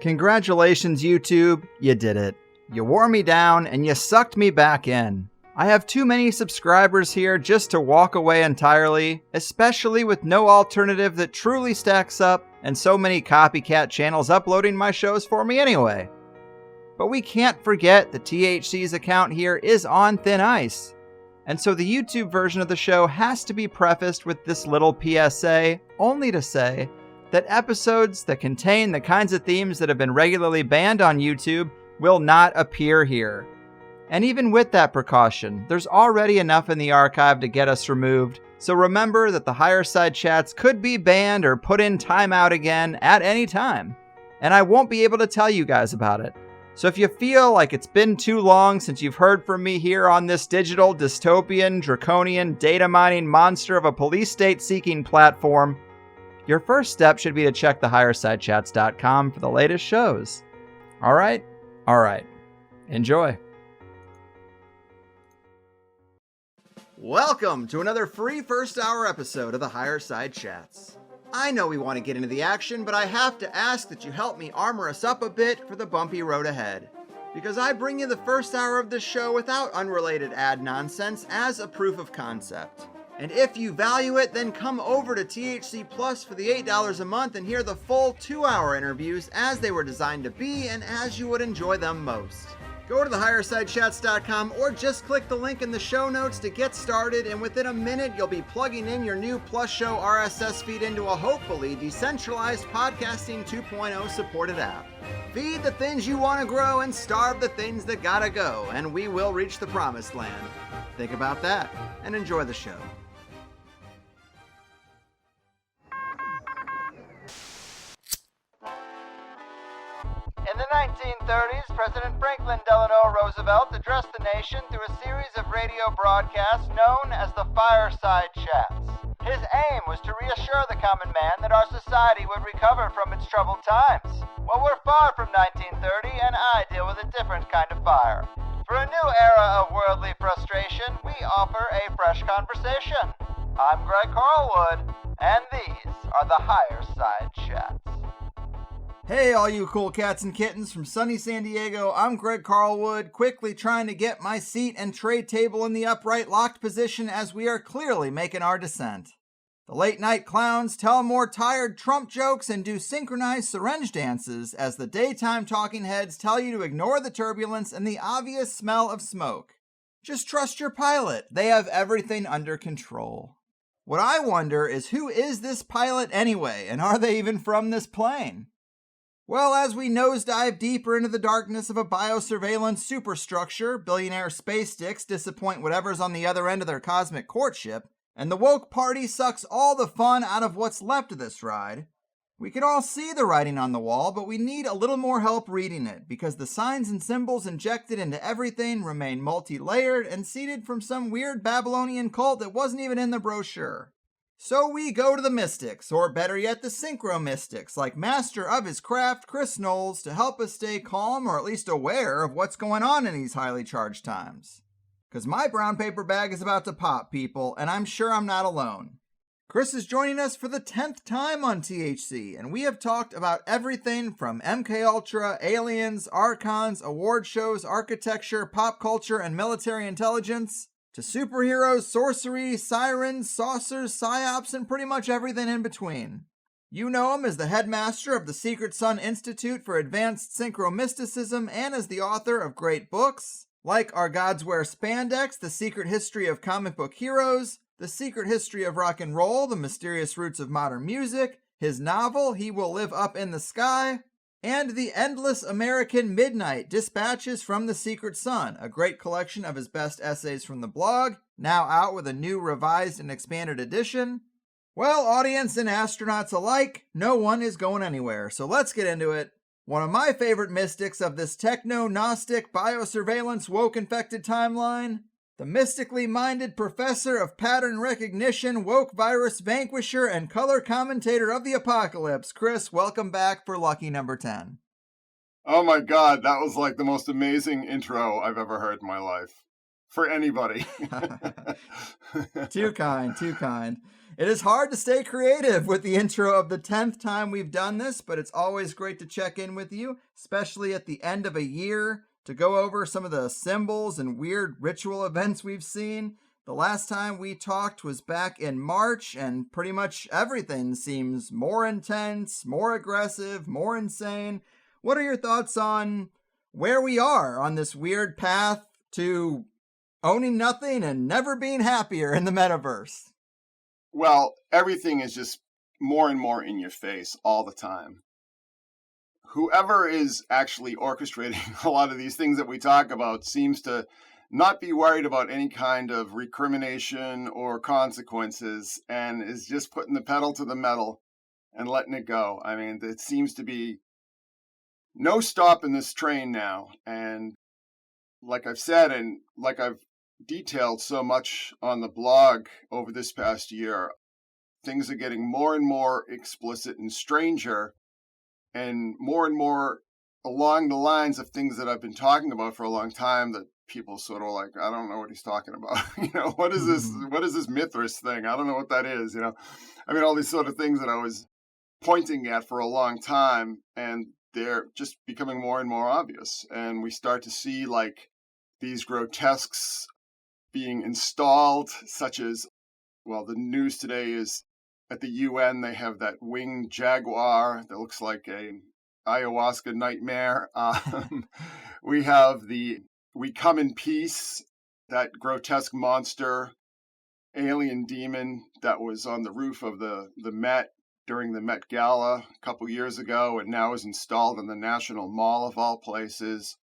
Congratulations, YouTube. You did it. You wore me down and you sucked me back in. I have too many subscribers here just to walk away entirely, especially with no alternative that truly stacks up and so many copycat channels uploading my shows for me anyway. But we can't forget that THC's account here is on thin ice. And so the YouTube version of the show has to be prefaced with this little PSA, only to say that episodes that contain the kinds of themes that have been regularly banned on YouTube will not appear here. And even with that precaution, there's already enough in the archive to get us removed, so remember that the higher side chats could be banned or put in timeout again at any time. And I won't be able to tell you guys about it. So if you feel like it's been too long since you've heard from me here on this digital, dystopian, draconian, data mining monster of a police state seeking platform, your first step should be to check the highersidechats.com for the latest shows. Alright? Alright. Enjoy. Welcome to another free first hour episode of the Higher Side Chats. I know we want to get into the action, but I have to ask that you help me armor us up a bit for the bumpy road ahead. Because I bring you the first hour of this show without unrelated ad nonsense as a proof of concept. And if you value it, then come over to THC Plus for the $8 a month and hear the full 2-hour interviews as they were designed to be and as you would enjoy them most. Go to thehighersidechats.com or just click the link in the show notes to get started, and within a minute you'll be plugging in your new Plus Show RSS feed into a hopefully decentralized podcasting 2.0 supported app. Feed the things you want to grow and starve the things that gotta go, and we will reach the promised land. Think about that and enjoy the show. In the 1930s, President Franklin Delano Roosevelt addressed the nation through a series of radio broadcasts known as the Fireside Chats. His aim was to reassure the common man that our society would recover from its troubled times. Well, we're far from 1930, and I deal with a different kind of fire. For a new era of worldly frustration, we offer a fresh conversation. I'm Greg Carlwood, and these are the Higher Side Chats. Hey, all you cool cats and kittens from sunny San Diego, I'm Greg Carlwood, quickly trying to get my seat and tray table in the upright locked position as we are clearly making our descent. The late night clowns tell more tired Trump jokes and do synchronized syringe dances as the daytime talking heads tell you to ignore the turbulence and the obvious smell of smoke. Just trust your pilot, they have everything under control. What I wonder is, who is this pilot anyway, and are they even from this plane? Well, as we nosedive deeper into the darkness of a biosurveillance superstructure, billionaire space dicks disappoint whatever's on the other end of their cosmic courtship, and the woke party sucks all the fun out of what's left of this ride, we can all see the writing on the wall, but we need a little more help reading it, because the signs and symbols injected into everything remain multi-layered and seeded from some weird Babylonian cult that wasn't even in the brochure. So we go to the mystics, or better yet the Synchromystics, like master of his craft Chris Knowles, to help us stay calm or at least aware of what's going on in these highly charged times. Because my brown paper bag is about to pop, people, and I'm sure I'm not alone. Chris is joining us for the 10th time on THC, and we have talked about everything from MKUltra, aliens, archons, award shows, architecture, pop culture, and military intelligence, to superheroes, sorcery, sirens, saucers, psyops, and pretty much everything in between. You know him as the headmaster of the Secret Sun Institute for Advanced Synchromysticism and as the author of great books, like Our Gods Wear Spandex, The Secret History of Comic Book Heroes, The Secret History of Rock and Roll, The Mysterious Roots of Modern Music, his novel, He Will Live Up in the Sky, and The Endless American Midnight, Dispatches from the Secret Sun, a great collection of his best essays from the blog, now out with a new revised and expanded edition. Well, audience and astronauts alike, no one is going anywhere, so let's get into it. One of my favorite mystics of this techno-gnostic biosurveillance woke-infected timeline, the mystically minded professor of pattern recognition, woke virus vanquisher, and color commentator of the apocalypse. Chris, welcome back for lucky number 10. Oh my God, that was like the most amazing intro I've ever heard in my life. For anybody. Too kind, too kind. It is hard to stay creative with the intro of the 10th time we've done this, but it's always great to check in with you, especially at the end of a year, to go over some of the symbols and weird ritual events we've seen. The last time we talked was back in March, and pretty much everything seems more intense, more aggressive, more insane. What are your thoughts on where we are on this weird path to owning nothing and never being happier in the metaverse? Well, everything is just more and more in your face all the time. Whoever is actually orchestrating a lot of these things that we talk about seems to not be worried about any kind of recrimination or consequences and is just putting the pedal to the metal and letting it go. I mean, it seems to be no stopping this train now. And like I've said, and like I've detailed so much on the blog over this past year, things are getting more and more explicit and stranger and more along the lines of things that I've been talking about for a long time that people sort of like, I don't know what he's talking about. What is this? What is this Mithras thing? I don't know what that is. I mean, all these sort of things that I was pointing at for a long time, and they're just becoming more and more obvious. And we start to see like these grotesques being installed, such as, well, the news today is at the UN, they have that winged jaguar that looks like a ayahuasca nightmare. We have the We Come in Peace, that grotesque monster, alien demon that was on the roof of the Met during the Met Gala a couple years ago and now is installed in the National Mall of all places.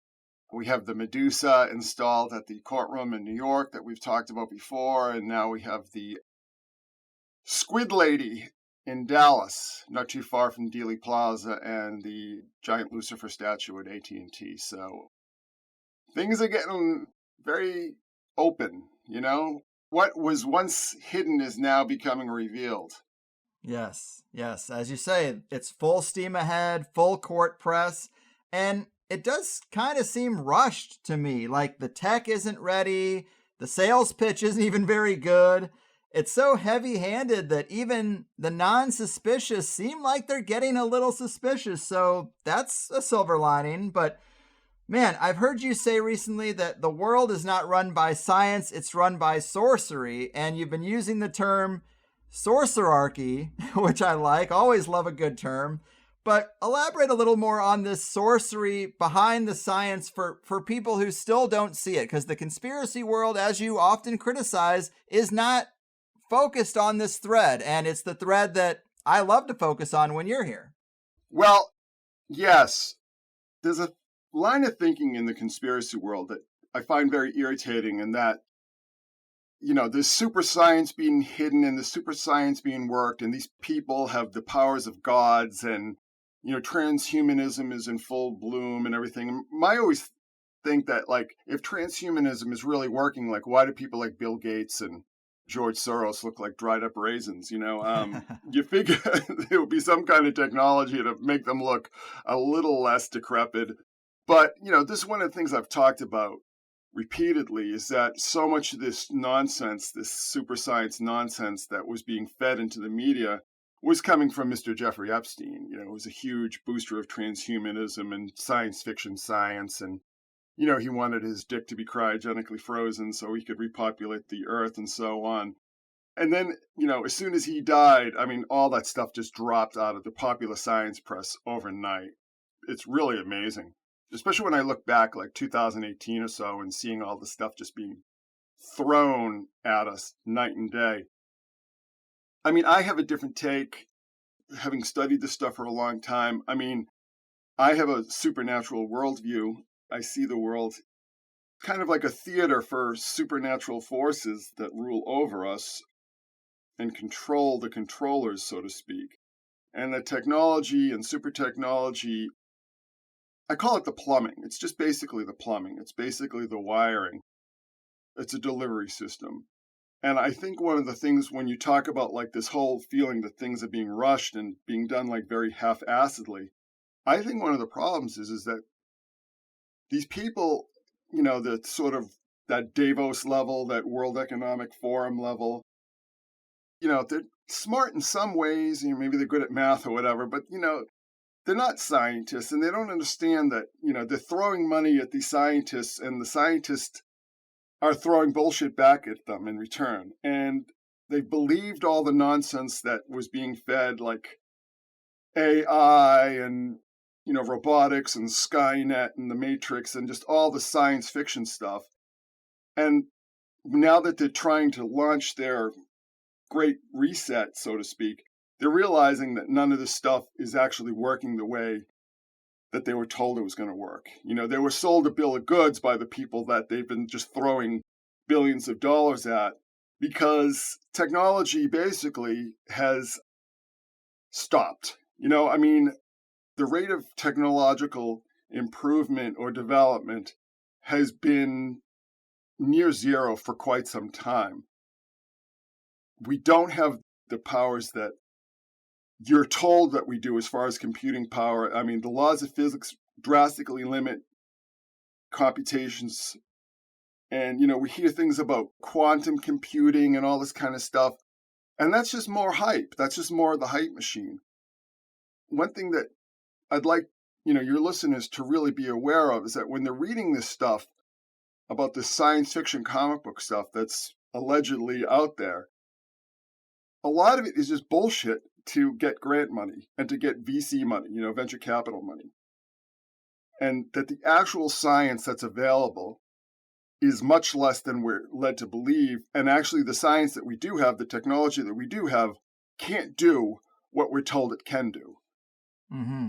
We have the Medusa installed at the courtroom in New York that we've talked about before, and now we have the Squid lady in Dallas, not too far from Dealey Plaza, and the giant Lucifer statue at AT&T. So things are getting very open, What was once hidden is now becoming revealed. Yes. As you say, it's full steam ahead, full court press, and it does kind of seem rushed to me. Like the tech isn't ready, the sales pitch isn't even very good. It's so heavy-handed that even the non-suspicious seem like they're getting a little suspicious. So that's a silver lining. But man, I've heard you say recently that the world is not run by science, it's run by sorcery. And you've been using the term sorcerarchy, which I like. Always love a good term. But elaborate a little more on this sorcery behind the science for people who still don't see it. Because the conspiracy world, as you often criticize, is not focused on this thread. And it's the thread that I love to focus on when you're here. Well, yes. There's a line of thinking in the conspiracy world that I find very irritating, and that, there's super science being hidden and the super science being worked, and these people have the powers of gods, and transhumanism is in full bloom and everything. And I always think that, like, if transhumanism is really working, like, why do people like Bill Gates and George Soros look like dried up raisins? You figure there would be some kind of technology to make them look a little less decrepit. But, this is one of the things I've talked about repeatedly, is that so much of this nonsense, this super science nonsense that was being fed into the media, was coming from Mr. Jeffrey Epstein. It was a huge booster of transhumanism and science fiction science. And, he wanted his dick to be cryogenically frozen so he could repopulate the earth and so on. And then, as soon as he died, I mean, all that stuff just dropped out of the popular science press overnight. It's really amazing, especially when I look back like 2018 or so and seeing all the stuff just being thrown at us night and day. I mean, I have a different take, having studied this stuff for a long time. I mean, I have a supernatural worldview. I see the world kind of like a theater for supernatural forces that rule over us and control the controllers, so to speak. And the technology and super technology, I call it the plumbing. It's just basically the plumbing. It's basically the wiring. It's a delivery system. And I think one of the things when you talk about like this whole feeling that things are being rushed and being done like very half-assedly, I think one of the problems is that these people, the sort of that Davos level, that World Economic Forum level, they're smart in some ways, maybe they're good at math or whatever, but, they're not scientists, and they don't understand that, they're throwing money at these scientists, and the scientists are throwing bullshit back at them in return. And they believed all the nonsense that was being fed, like AI and, robotics and Skynet and the Matrix and just all the science fiction stuff. And now that they're trying to launch their great reset, so to speak, they're realizing that none of this stuff is actually working the way that they were told it was going to work. They were sold a bill of goods by the people that they've been just throwing billions of dollars at, because technology basically has stopped. The rate of technological improvement or development has been near zero for quite some time. We don't have the powers that you're told that we do as far as computing power. The laws of physics drastically limit computations. And, we hear things about quantum computing and all this kind of stuff. And that's just more hype. That's just more of the hype machine. One thing that I'd like, your listeners to really be aware of is that when they're reading this stuff about this science fiction comic book stuff that's allegedly out there, a lot of it is just bullshit to get grant money and to get VC money, venture capital money. And that the actual science that's available is much less than we're led to believe. And actually the science that we do have, the technology that we do have, can't do what we're told it can do. Mm-hmm.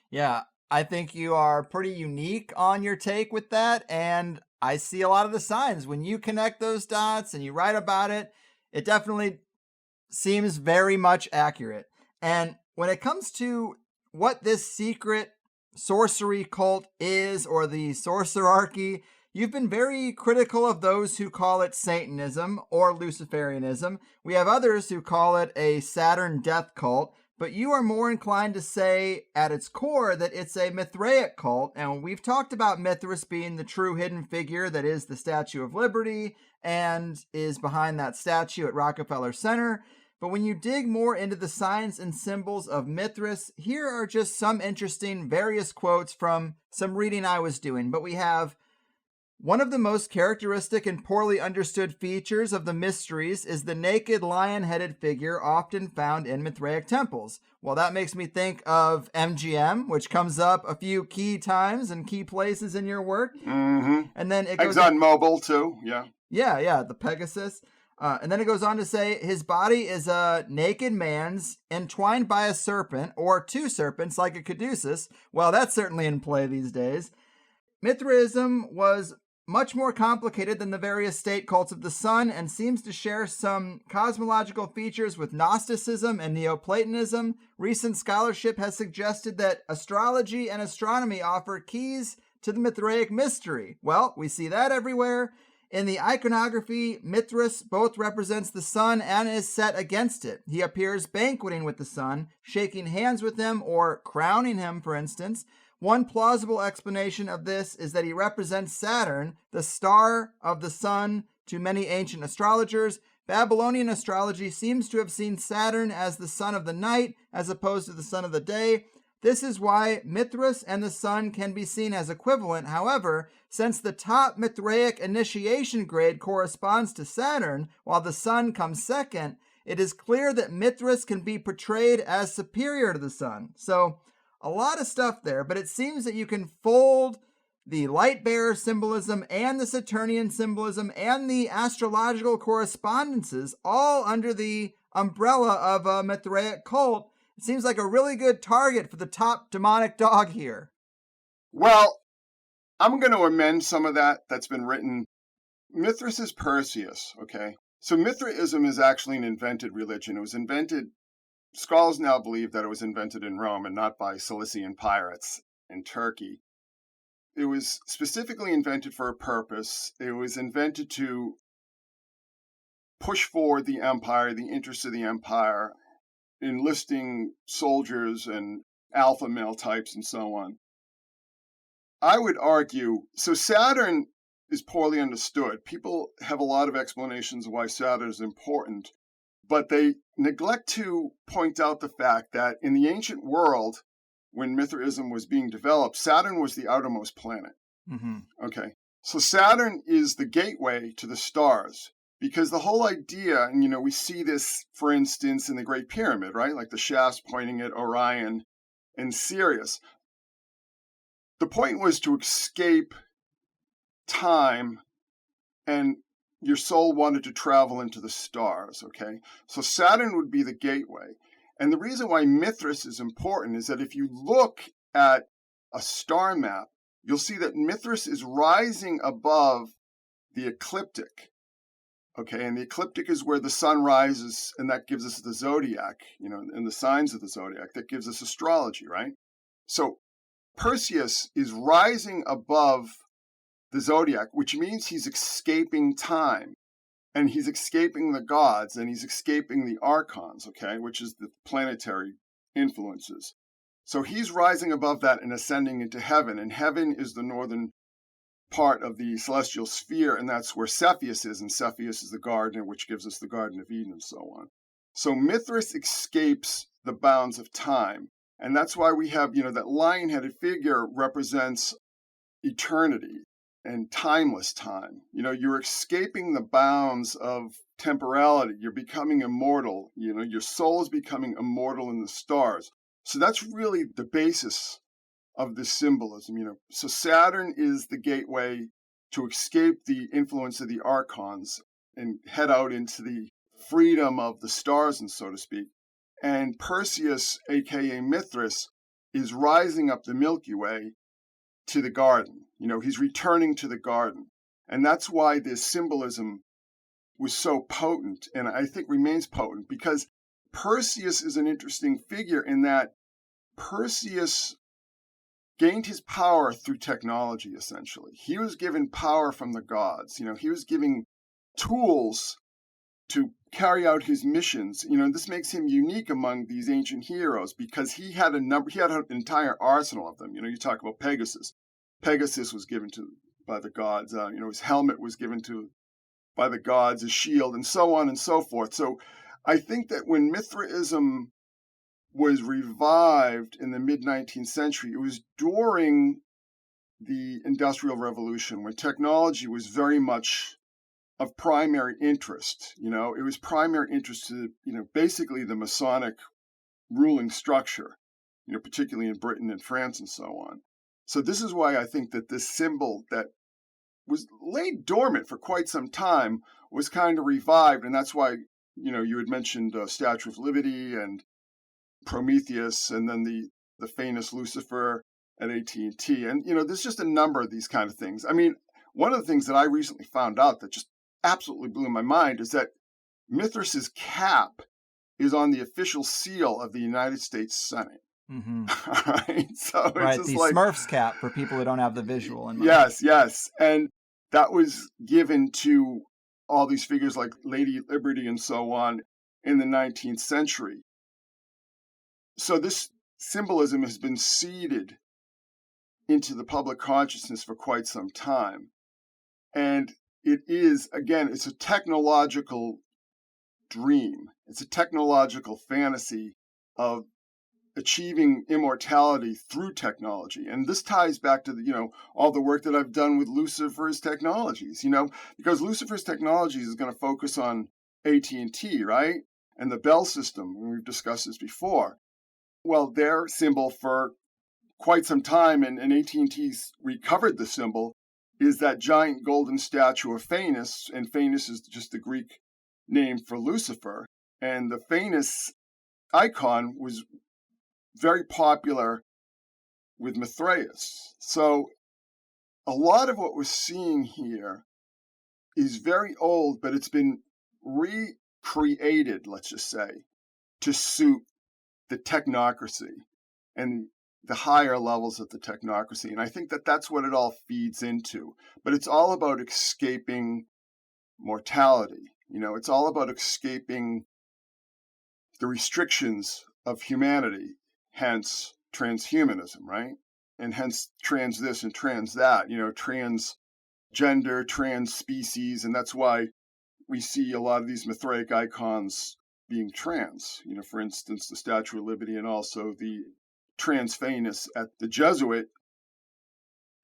Yeah, I think you are pretty unique on your take with that. And I see a lot of the signs. When you connect those dots and you write about it, it definitely seems very much accurate. And when it comes to what this secret sorcery cult is, or the sorcerarchy, you've been very critical of those who call it Satanism or Luciferianism. We have others who call it a Saturn death cult, but you are more inclined to say at its core that it's a Mithraic cult. And we've talked about Mithras being the true hidden figure that is the Statue of Liberty and is behind that statue at Rockefeller Center. But when you dig more into the signs and symbols of Mithras, here are just some interesting various quotes from some reading I was doing. But we have, one of the most characteristic and poorly understood features of the mysteries is the naked lion-headed figure often found in Mithraic temples. Well, that makes me think of MGM, which comes up a few key times and key places in your work. Mm-hmm. And then it goes ExxonMobil too, yeah. Yeah, the Pegasus. And then it goes on to say, his body is a naked man's entwined by a serpent, or two serpents like a caduceus. Well, that's certainly in play these days. Mithraism was much more complicated than the various state cults of the sun, and seems to share some cosmological features with Gnosticism and Neoplatonism. Recent scholarship has suggested that astrology and astronomy offer keys to the Mithraic mystery. Well, we see that everywhere. In the iconography, Mithras both represents the sun and is set against it. He appears banqueting with the sun, shaking hands with him, or crowning him, for instance. One plausible explanation of this is that he represents Saturn, the star of the sun to many ancient astrologers. Babylonian astrology seems to have seen Saturn as the sun of the night as opposed to the sun of the day. This is why Mithras and the sun can be seen as equivalent. However, since the top Mithraic initiation grade corresponds to Saturn, while the sun comes second, it is clear that Mithras can be portrayed as superior to the sun. So, a lot of stuff there, but it seems that you can fold the light bearer symbolism and the Saturnian symbolism and the astrological correspondences all under the umbrella of a Mithraic cult. It seems like a really good target for the top demonic dog here. Well, I'm going to amend some of that that's been written. Mithras is Perseus, okay? So Mithraism is actually an invented religion. It was invented, scholars now believe that it was invented in Rome and not by Cilician pirates in Turkey. It was specifically invented for a purpose. It was invented to push forward the empire, the interests of the empire, enlisting soldiers and alpha male types and so on. I would argue, so Saturn is poorly understood. People have a lot of explanations of why Saturn is important, But they neglect to point out the fact that in the ancient world, when Mithraism was being developed, Saturn was the outermost planet. Mm-hmm. Okay. So Saturn is the gateway to the stars, because the whole idea, and we see this, for instance, in the Great Pyramid, right? Like the shafts pointing at Orion and Sirius. The point was to escape time, and your soul wanted to travel into the stars, okay? So Saturn would be the gateway. And the reason why Mithras is important is that if you look at a star map, you'll see that Mithras is rising above the ecliptic, okay? And the ecliptic is where the sun rises, and that gives us the zodiac, and the signs of the zodiac. That gives us astrology, right? So Perseus is rising above the zodiac, which means he's escaping time, and he's escaping the gods, and he's escaping the archons, okay, which is the planetary influences. So he's rising above that and ascending into heaven, and heaven is the northern part of the celestial sphere, and that's where Cepheus is, and Cepheus is the gardener, which gives us the Garden of Eden and so on. So Mithras escapes the bounds of time, and that's why we have, that lion-headed figure represents eternity and timeless time. You're escaping the bounds of temporality. You're becoming immortal. Your soul is becoming immortal in the stars. So that's really the basis of this symbolism. So Saturn is the gateway to escape the influence of the archons and head out into the freedom of the stars, and so to speak. And Perseus, aka Mithras, is rising up the Milky Way to the garden. He's returning to the garden. And that's why this symbolism was so potent, and I think remains potent, because Perseus is an interesting figure in that Perseus gained his power through technology, essentially. He was given power from the gods. He was given tools to carry out his missions. This makes him unique among these ancient heroes, because he had an entire arsenal of them. You talk about Pegasus. Pegasus was given by the gods. His helmet was given by the gods, his shield, and so on and so forth. So I think that when Mithraism was revived in the mid-19th century, it was during the Industrial Revolution, when technology was very much of primary interest. It was primary interest to, basically the Masonic ruling structure, particularly in Britain and France and so on. So this is why I think that this symbol that was laid dormant for quite some time was kind of revived. And that's why, you had mentioned Statue of Liberty and Prometheus, and then the famous Lucifer at AT&T. And, there's just a number of these kind of things. I mean, one of the things that I recently found out that just absolutely blew my mind is that Mithras's cap is on the official seal of the United States Senate. Mm-hmm. All right. So right, it's the just Smurfs cap for people who don't have the visual in mind. Yes. And that was given to all these figures like Lady Liberty and so on in the 19th century. So this symbolism has been seeded into the public consciousness for quite some time. And it is, again, it's a technological dream. It's a technological fantasy of achieving immortality through technology. And this ties back to all the work that I've done with Lucifer's technologies, because Lucifer's technologies is going to focus on AT&T, right? And the Bell system, and we've discussed this before. Well, their symbol for quite some time, and AT&T's recovered the symbol, is that giant golden statue of Phanes, and Phanes is just the Greek name for Lucifer. And the Phanes icon was very popular with Mithras. So a lot of what we're seeing here is very old, but it's been recreated, let's just say, to suit the technocracy and the higher levels of the technocracy. And I think that that's what it all feeds into. But it's all about escaping mortality. It's all about escaping the restrictions of humanity, hence transhumanism, right? And hence trans this and trans that, transgender, trans species. And that's why we see a lot of these Mithraic icons being trans. For instance, the Statue of Liberty and also the transfanus at the Jesuit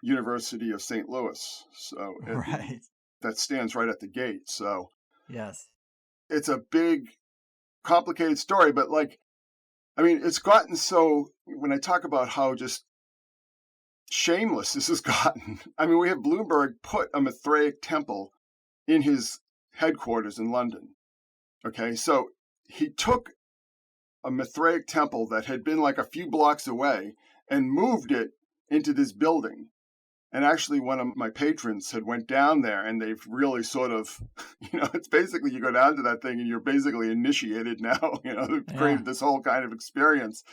University of St. Louis. So Right. that stands right at the gate. So Yes. it's a big, complicated story, but it's gotten so, when I talk about how just shameless this has gotten, we have Bloomberg put a Mithraic temple in his headquarters in London. Okay, so he took a Mithraic temple that had been like a few blocks away and moved it into this building. And actually, one of my patrons had went down there, and they've really sort of, it's basically you go down to that thing and you're basically initiated now. They've created this whole kind of experience.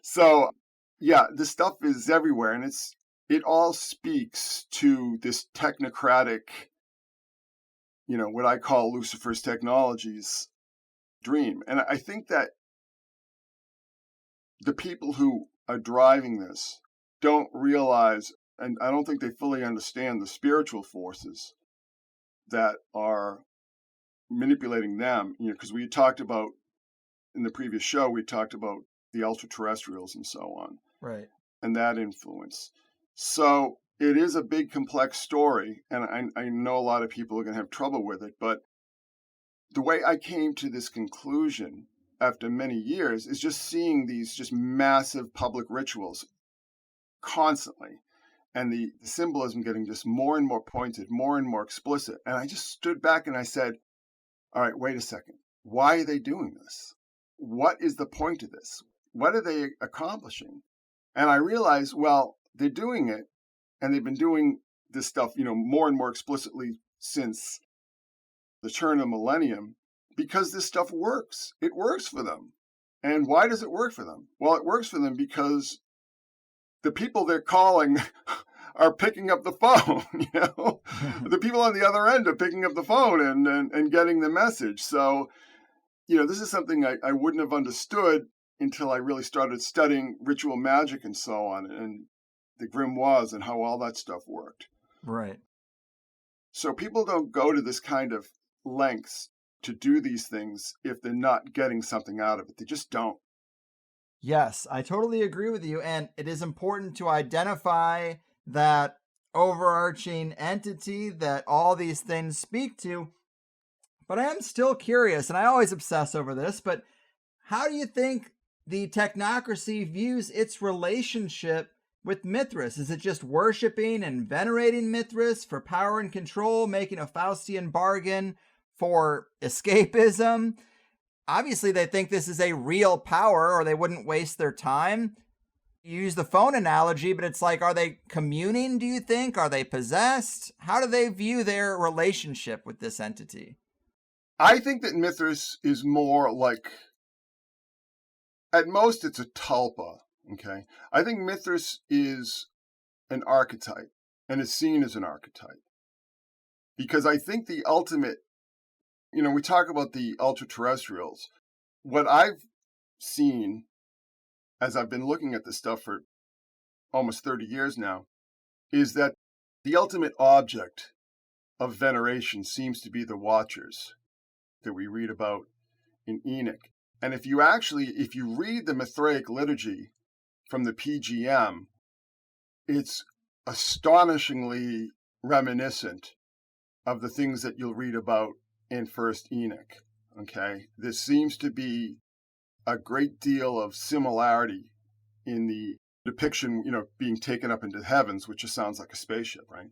So, yeah, this stuff is everywhere, and it all speaks to this technocratic, what I call Lucifer's technologies dream. And I think that the people who are driving this don't realize, and I don't think they fully understand, the spiritual forces that are manipulating them. Because we talked about, in the previous show, we talked about the ultra-terrestrials and so on. Right. And that influence. So it is a big, complex story, and I know a lot of people are going to have trouble with it, but the way I came to this conclusion after many years is just seeing these just massive public rituals constantly, and the symbolism getting just more and more pointed, more and more explicit. And I just stood back and I said, all right, wait a second. Why are they doing this? What is the point of this? What are they accomplishing? And I realized, well, they're doing it, and they've been doing this stuff, more and more explicitly since the turn of the millennium, because this stuff works. It works for them. And why does it work for them? Well, it works for them because the people they're calling are picking up the phone. The people on the other end are picking up the phone and getting the message. So, this is something I wouldn't have understood until I really started studying ritual magic and so on, and the grimoires and how all that stuff worked. Right. So people don't go to this kind of lengths to do these things if they're not getting something out of it. They just don't. Yes, I totally agree with you. And it is important to identify that overarching entity that all these things speak to. But I am still curious, and I always obsess over this, but how do you think the technocracy views its relationship with Mithras? Is it just worshiping and venerating Mithras for power and control, making a Faustian bargain for escapism? Obviously, they think this is a real power, or they wouldn't waste their time. You use the phone analogy, but it's like, are they communing, do you think? Are they possessed? How do they view their relationship with this entity? I think that Mithras is more like, at most, it's a tulpa, okay? I think Mithras is an archetype, and is seen as an archetype. Because I think the ultimate, we talk about the ultra-terrestrials. What I've seen, as I've been looking at this stuff for almost 30 years now, is that the ultimate object of veneration seems to be the Watchers that we read about in Enoch. And if you read the Mithraic liturgy from the PGM, it's astonishingly reminiscent of the things that you'll read about in First Enoch. Okay, there seems to be a great deal of similarity in the depiction, being taken up into the heavens, which just sounds like a spaceship, right?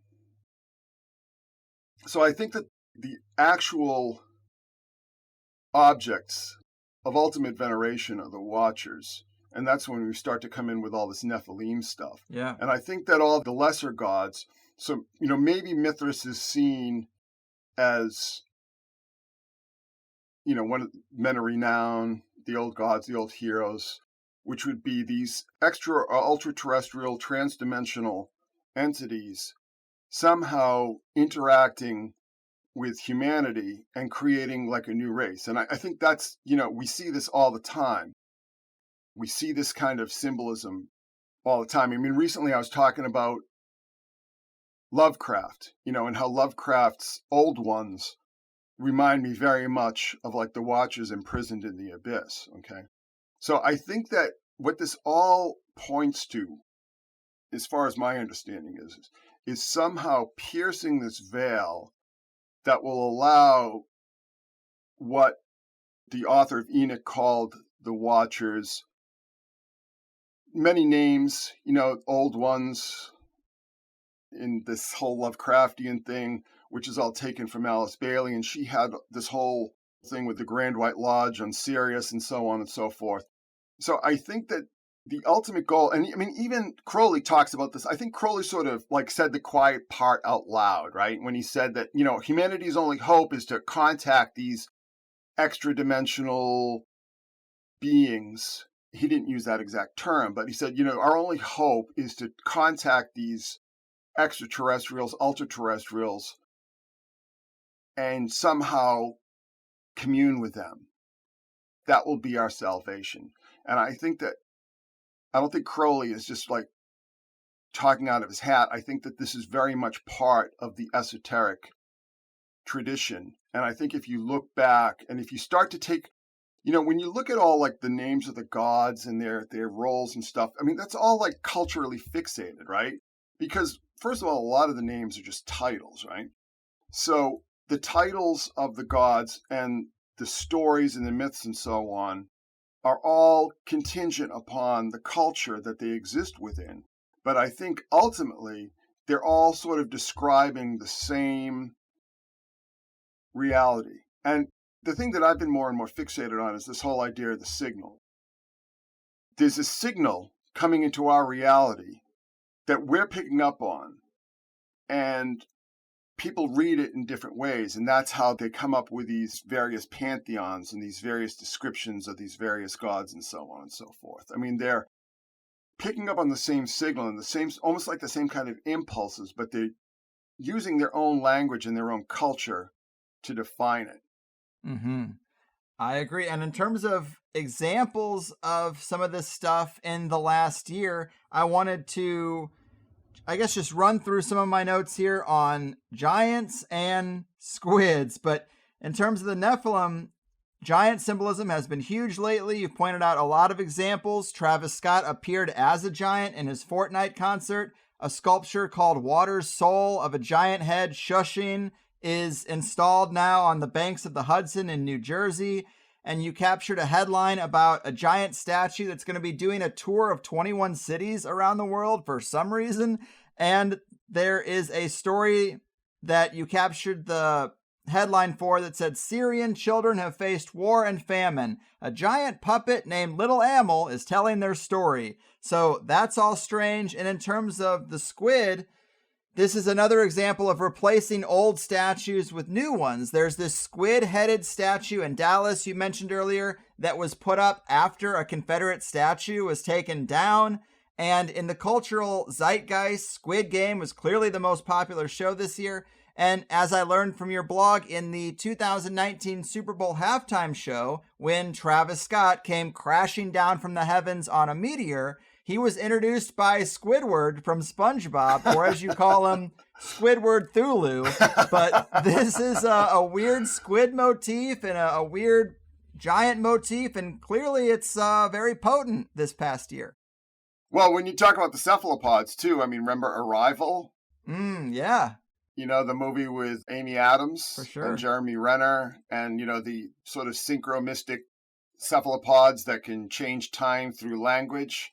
So I think that the actual objects of ultimate veneration are the Watchers. And that's when we start to come in with all this Nephilim stuff. Yeah. And I think that all the lesser gods, so, maybe Mithras is seen as, one of men of renown, the old gods, the old heroes, which would be these extra or ultra-terrestrial, trans-dimensional entities somehow interacting with humanity and creating like a new race. And I think that's, we see this all the time. We see this kind of symbolism all the time. Recently I was talking about Lovecraft, and how Lovecraft's old ones remind me very much of like the Watchers imprisoned in the abyss. Okay. So I think that what this all points to, as far as my understanding is somehow piercing this veil that will allow what the author of Enoch called the Watchers, many names, old ones in this whole Lovecraftian thing, which is all taken from Alice Bailey. And she had this whole thing with the Grand White Lodge on Sirius and so on and so forth. So I think that the ultimate goal, and I mean, even Crowley talks about this. I think Crowley sort of like said the quiet part out loud, right? When he said that, humanity's only hope is to contact these extra dimensional beings. He didn't use that exact term, but he said, our only hope is to contact these extraterrestrials, ultra-terrestrials, and somehow commune with them. That will be our salvation. And I don't think Crowley is just like talking out of his hat. I think that this is very much part of the esoteric tradition. And I think if you look back and if you start to take, when you look at all like the names of the gods and their roles and stuff, I mean, that's all like culturally fixated, right? Because first of all, a lot of the names are just titles, right? So the titles of the gods and the stories and the myths and so on are all contingent upon the culture that they exist within. But I think ultimately they're all sort of describing the same reality. And the thing that I've been more and more fixated on is this whole idea of the signal. There's a signal coming into our reality that we're picking up on, and people read it in different ways, and that's how they come up with these various pantheons and these various descriptions of these various gods and so on and so forth. I mean, they're picking up on the same signal and the same, almost like the same kind of impulses, but they're using their own language and their own culture to define it. Mm-hmm. I agree. And in terms of examples of some of this stuff in the last year, I wanted to, I guess, just run through some of my notes here on giants and squids. But in terms of the Nephilim, giant symbolism has been huge lately. You've pointed out a lot of examples. Travis Scott appeared as a giant in his Fortnite concert. A sculpture called Water's Soul of a giant head shushing is installed now on the banks of the Hudson in New Jersey. And you captured a headline about a giant statue that's going to be doing a tour of 21 cities around the world for some reason. And there is a story that you captured the headline for that said, Syrian children have faced war and famine. A giant puppet named Little Amel is telling their story. So that's all strange. And in terms of the squid, this is another example of replacing old statues with new ones. There's this squid-headed statue in Dallas you mentioned earlier that was put up after a Confederate statue was taken down. And in the cultural zeitgeist, Squid Game was clearly the most popular show this year. And as I learned from your blog, in the 2019 Super Bowl halftime show, when Travis Scott came crashing down from the heavens on a meteor, he was introduced by Squidward from SpongeBob, or as you call him, Squidward Thulu. But this is a weird squid motif and a weird giant motif, and clearly it's very potent this past year. Well, when you talk about the cephalopods, too, I mean, remember Arrival? Yeah. The movie with Amy Adams For sure. and Jeremy Renner, and, the sort of synchromystic cephalopods that can change time through language.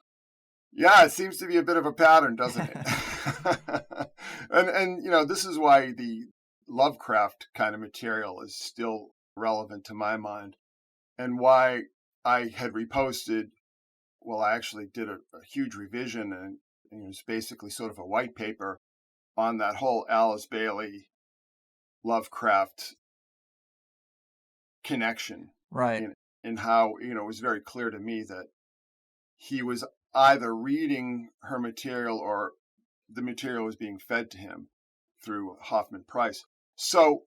Yeah, it seems to be a bit of a pattern, doesn't it? and this is why the Lovecraft kind of material is still relevant to my mind, and why I had reposted, well, I actually did a huge revision, and it was basically sort of a white paper on that whole Alice Bailey Lovecraft connection. Right. And how, it was very clear to me that he was either reading her material or the material was being fed to him through Hoffman Price. So,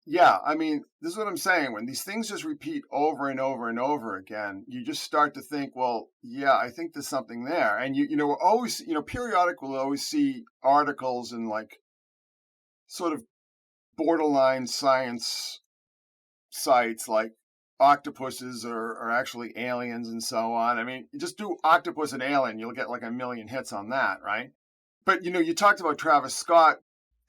yeah, I mean, this is what I'm saying. When these things just repeat over and over and over again, you just start to think, well, yeah, I think there's something there. And, we're always, periodic, we'll always see articles and like sort of borderline science sites like octopuses are actually aliens and so on. I mean, you just do octopus and alien, you'll get like 1 million hits on that, right? But, you talked about Travis Scott,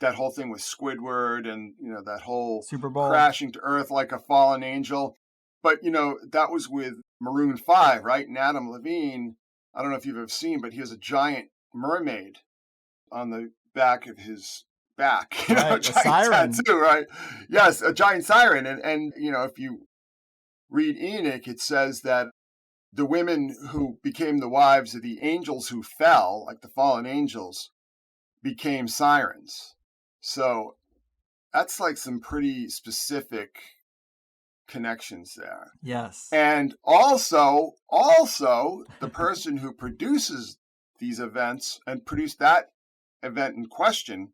that whole thing with Squidward and, that whole Super Bowl crashing to Earth like a fallen angel. But, that was with Maroon 5, right? And Adam Levine, I don't know if you've ever seen, but he has a giant mermaid on the back of his back. Right, a giant siren. tattoo, right? Yes, a giant siren. And if you read Enoch, it says that the women who became the wives of the angels who fell, like the fallen angels, became sirens. So that's like some pretty specific connections there. Yes. And also the person who produces these events and produced that event in question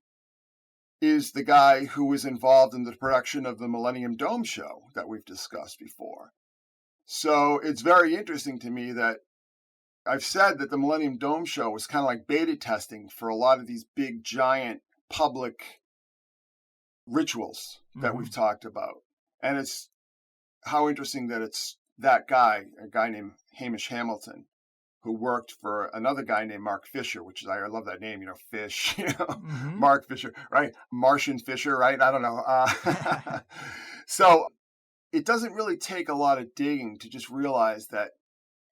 is the guy who was involved in the production of the Millennium Dome show that we've discussed before. So it's very interesting to me that I've said that the Millennium Dome show was kind of like beta testing for a lot of these big, giant public rituals that we've talked about. And it's how interesting that it's that guy, a guy named Hamish Hamilton, who worked for another guy named Mark Fisher, which is, I love that name, Fish, Mark Fisher, right? Martian Fisher, right? I don't know. So it doesn't really take a lot of digging to just realize that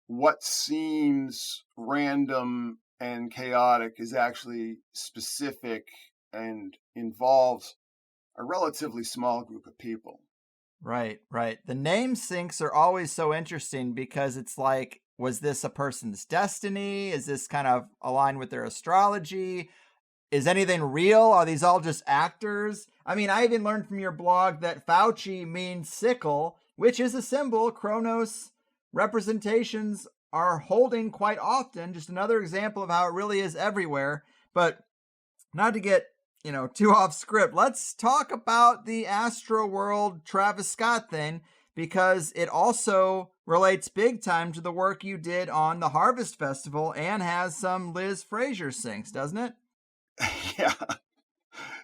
what seems random and chaotic is actually specific and involves a relatively small group of people. Right. The name syncs are always so interesting because it's like, was this a person's destiny? Is this kind of aligned with their astrology? Is anything real? Are these all just actors? I mean, I even learned from your blog that Fauci means sickle, which is a symbol Kronos representations are holding quite often. Just another example of how it really is everywhere. But not to get, too off script, let's talk about the Astroworld Travis Scott thing, because it also relates big time to the work you did on the Harvest Festival and has some Liz Fraser syncs, doesn't it? Yeah.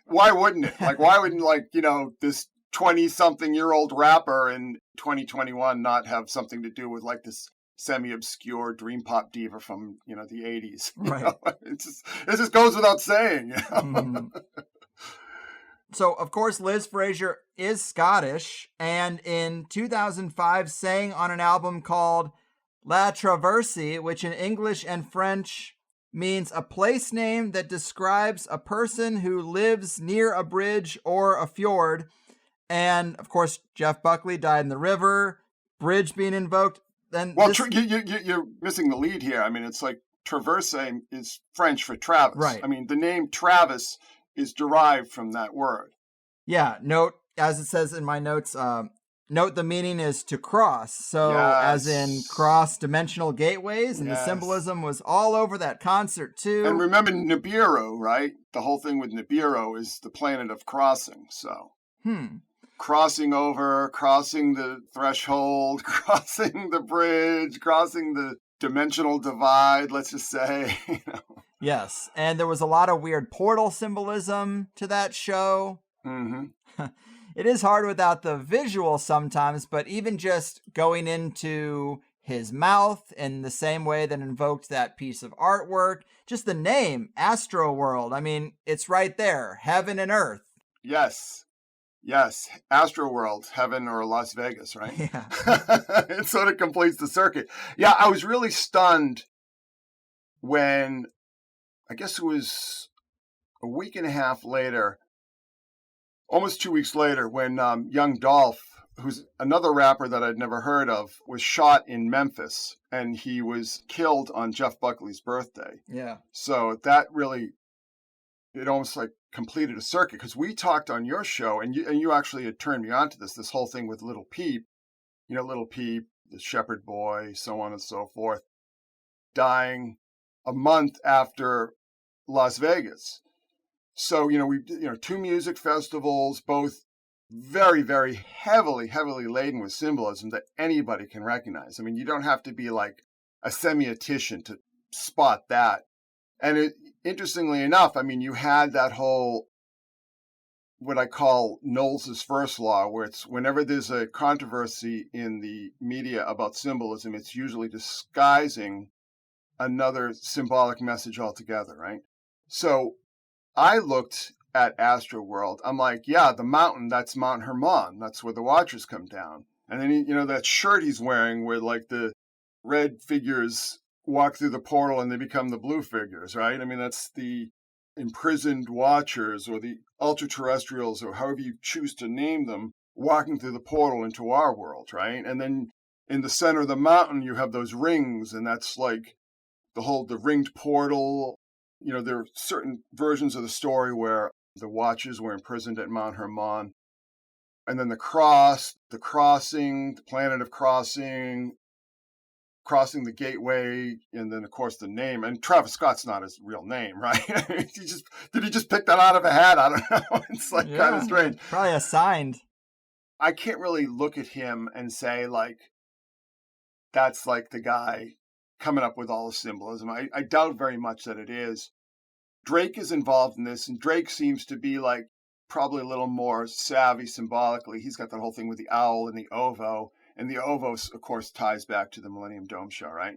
Why wouldn't it? Why wouldn't, this 20-something-year-old rapper in 2021 not have something to do with, this semi-obscure dream pop diva from, the 80s? Right. It just goes without saying. So, of course, Liz Fraser is Scottish, and in 2005 sang on an album called La Traversée, which in English and French means a place name that describes a person who lives near a bridge or a fjord. And, of course, Jeff Buckley died in the river, bridge being invoked. Then you're missing the lead here. I mean, it's like traverse is French for Travis. Right. I mean, the name Travis is derived from that word. Yeah, note, as it says in my notes, note the meaning is to cross. So as in cross-dimensional gateways, and the symbolism was all over that concert too. And remember Nibiru, right? The whole thing with Nibiru is the planet of crossing. So crossing over, crossing the threshold, crossing the bridge, crossing the dimensional divide, let's just say. Yes, and there was a lot of weird portal symbolism to that show. It is hard without the visual sometimes, but even just going into his mouth in the same way that invoked that piece of artwork, just the name, Astroworld, I mean, it's right there, heaven and earth. Yes, Astroworld, heaven or Las Vegas, right? Yeah. It sort of completes the circuit. Yeah, I was really stunned when, I guess it was a week and a half later, almost 2 weeks later, when Young Dolph, who's another rapper that I'd never heard of, was shot in Memphis, and he was killed on Jeff Buckley's birthday. Yeah. So that really, it almost completed a circuit, because we talked on your show, and you actually had turned me on to this whole thing with Little Peep, Little Peep, the shepherd boy, so on and so forth, dying a month after Las Vegas. So, we 2 music festivals, both very, very heavily laden with symbolism that anybody can recognize. I mean, you don't have to be like a semiotician to spot that. And interestingly enough, I mean, you had that whole what I call Knowles's first law, where it's whenever there's a controversy in the media about symbolism, it's usually disguising another symbolic message altogether, right? So I looked at Astroworld. I'm like, yeah, the mountain, that's Mount Hermon. That's where the Watchers come down. And then, that shirt he's wearing where like the red figures walk through the portal and they become the blue figures, right? I mean, that's the imprisoned Watchers or the ultra-terrestrials or however you choose to name them walking through the portal into our world, right? And then in the center of the mountain, you have those rings, and that's like the ringed portal. There are certain versions of the story where the Watchers were imprisoned at Mount Hermon. And then the cross, the crossing, the planet of crossing the gateway, and then, of course, the name. And Travis Scott's not his real name, right? Did he just pick that out of a hat? I don't know. It's like kind of strange. Probably assigned. I can't really look at him and say, like, that's like the guy coming up with all the symbolism. I doubt very much that it is. Drake is involved in this, and Drake seems to be like probably a little more savvy symbolically. He's got that whole thing with the owl and the ovo, and the ovo, of course, ties back to the Millennium Dome show, right?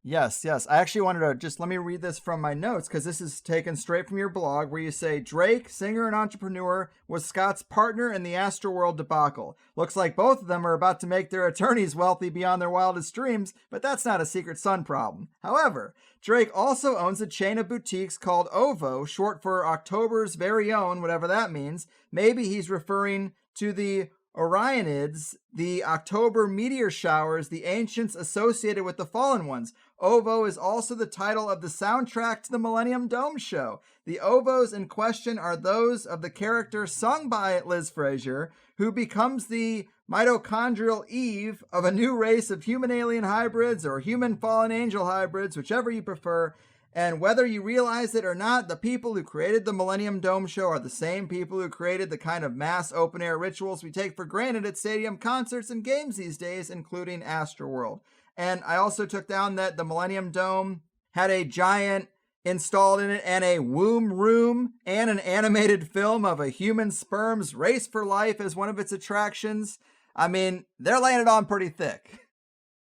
Yes. I actually wanted to just let me read this from my notes because this is taken straight from your blog where you say Drake, singer and entrepreneur, was Scott's partner in the Astroworld debacle. Looks like both of them are about to make their attorneys wealthy beyond their wildest dreams, but that's not a Secret Sun problem. However, Drake also owns a chain of boutiques called OVO, short for October's very own, whatever that means. Maybe he's referring to the Orionids, the October meteor showers, the ancients associated with the fallen ones. OVO is also the title of the soundtrack to the Millennium Dome show. The OVOs in question are those of the character sung by Liz Fraser, who becomes the mitochondrial Eve of a new race of human-alien hybrids or human-fallen angel hybrids, whichever you prefer. And whether you realize it or not, the people who created the Millennium Dome show are the same people who created the kind of mass open-air rituals we take for granted at stadium concerts and games these days, including Astroworld. And I also took down that the Millennium Dome had a giant installed in it and a womb room and an animated film of a human sperm's race for life as one of its attractions. I mean, they're laying it on pretty thick.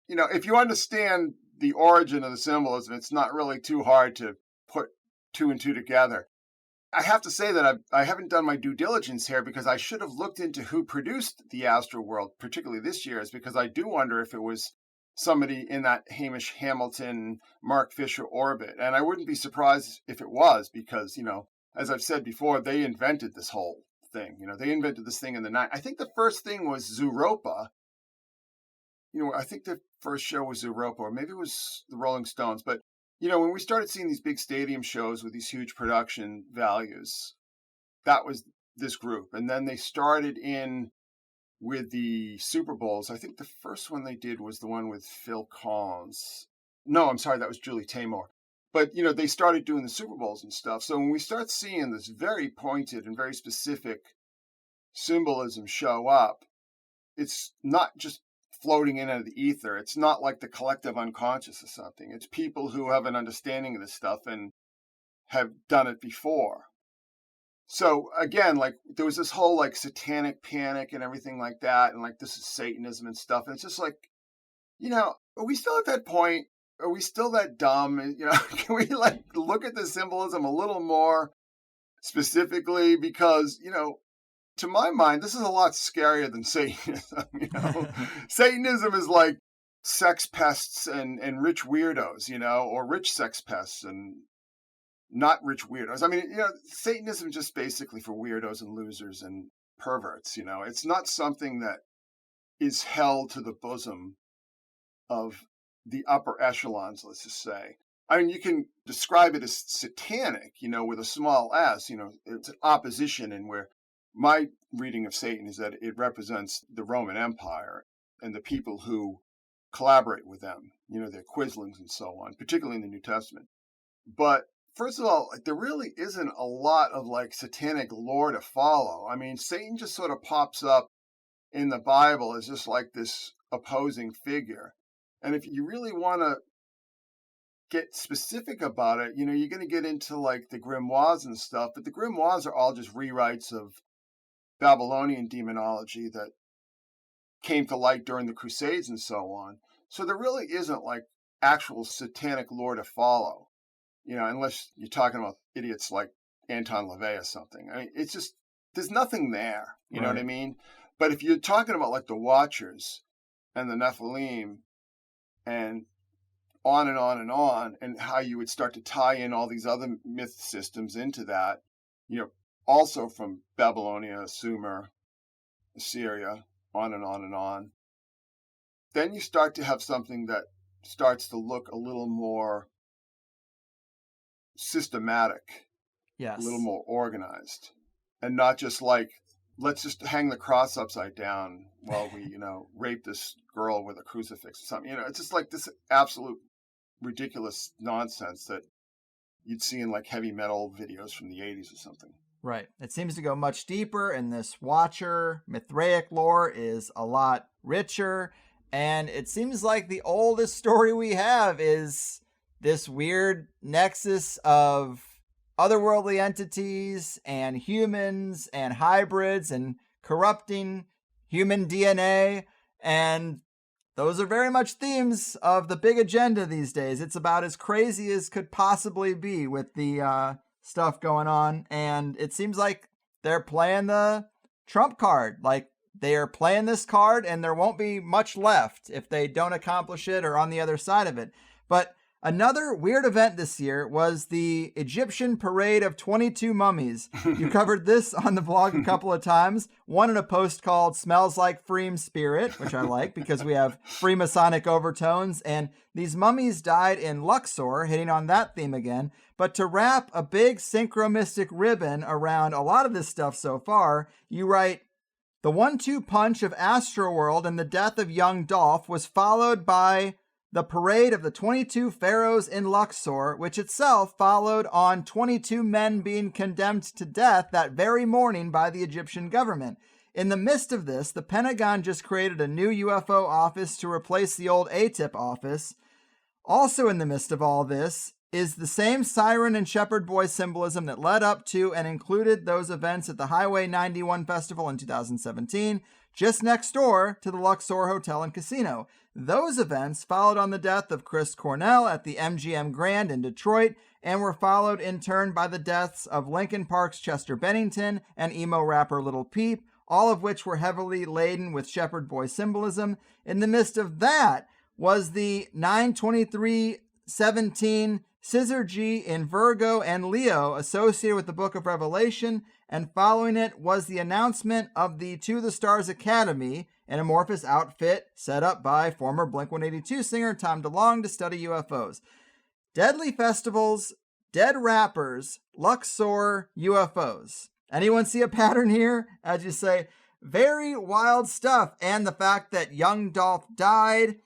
If you understand the origin of the symbolism, it's not really too hard to put two and two together. I have to say that I haven't done my due diligence here because I should have looked into who produced the Astroworld, particularly this year's, because I do wonder if it was somebody in that Hamish Hamilton, Mark Fisher orbit. And I wouldn't be surprised if it was because, as I've said before, they invented this whole thing. They invented this thing in the 90s. I think the first thing was Zooropa. I think the first show was Zooropa, or maybe it was the Rolling Stones. But, when we started seeing these big stadium shows with these huge production values, that was this group. And then they started in with the Super Bowls. I think the first one they did was the one with Phil Collins. No, I'm sorry, that was Julie Taymor. But, they started doing the Super Bowls and stuff. So when we start seeing this very pointed and very specific symbolism show up, it's not just floating in out of the ether. It's not like the collective unconscious or something. It's people who have an understanding of this stuff and have done it before. So again, like there was this whole like satanic panic and everything like that, and like this is Satanism and stuff. And it's just like, are we still at that point? Are we still that dumb? Can we like look at the symbolism a little more specifically? Because, to my mind, this is a lot scarier than Satanism. Satanism is like sex pests and rich weirdos, or rich sex pests and not rich weirdos. I mean, Satanism is just basically for weirdos and losers and perverts. It's not something that is held to the bosom of the upper echelons, let's just say. I mean, you can describe it as satanic, with a small s, it's an opposition, and where my reading of Satan is that it represents the Roman Empire and the people who collaborate with them, their quislings and so on, particularly in the New Testament. But first of all, there really isn't a lot of like satanic lore to follow. I mean, Satan just sort of pops up in the Bible as just like this opposing figure. And if you really want to get specific about it, you're going to get into like the grimoires and stuff, but the grimoires are all just rewrites of Babylonian demonology that came to light during the Crusades and so on. So there really isn't like actual satanic lore to follow, unless you're talking about idiots like Anton LaVey or something. I mean, it's just, there's nothing there. You know what I mean? But if you're talking about like the Watchers and the Nephilim and on and on and on, and how you would start to tie in all these other myth systems into that, also from Babylonia, Sumer, Assyria, on and on and on, then you start to have something that starts to look a little more systematic, yes, a little more organized, and not just like, let's just hang the cross upside down while we, rape this girl with a crucifix or something. It's just like this absolute ridiculous nonsense that you'd see in like heavy metal videos from the 80s or something. Right. It seems to go much deeper, and this Watcher Mithraic lore is a lot richer. And it seems like the oldest story we have is this weird nexus of otherworldly entities and humans and hybrids and corrupting human DNA. And those are very much themes of the big agenda these days. It's about as crazy as could possibly be with the stuff going on. And it seems like they're playing the Trump card. Like, they are playing this card, and there won't be much left if they don't accomplish it or on the other side of it. But another weird event this year was the Egyptian parade of 22 mummies. You covered this on the blog a couple of times. One in a post called Smells Like Freem Spirit, which I like because we have Freemasonic overtones. And these mummies died in Luxor, hitting on that theme again. But to wrap a big synchromystic ribbon around a lot of this stuff so far, you write, the 1-2 punch of Astroworld and the death of young Dolph was followed by the parade of the 22 pharaohs in Luxor, which itself followed on 22 men being condemned to death that very morning by the Egyptian government. In the midst of this, the Pentagon just created a new UFO office to replace the old ATIP office. Also in the midst of all this is the same siren and shepherd boy symbolism that led up to and included those events at the Highway 91 Festival in 2017, just next door to the Luxor Hotel and Casino. Those events followed on the death of Chris Cornell at the MGM Grand in Detroit, and were followed in turn by the deaths of Linkin Park's Chester Bennington and emo rapper Lil Peep, all of which were heavily laden with shepherd boy symbolism. In the midst of that was the 9/23/17 Syzygy in Virgo and Leo associated with the Book of Revelation, and following it was the announcement of the To the Stars Academy, an amorphous outfit set up by former Blink-182 singer Tom DeLonge to study UFOs. Deadly festivals, dead rappers, Luxor, UFOs. Anyone see a pattern here? As you say, very wild stuff. And the fact that young Dolph died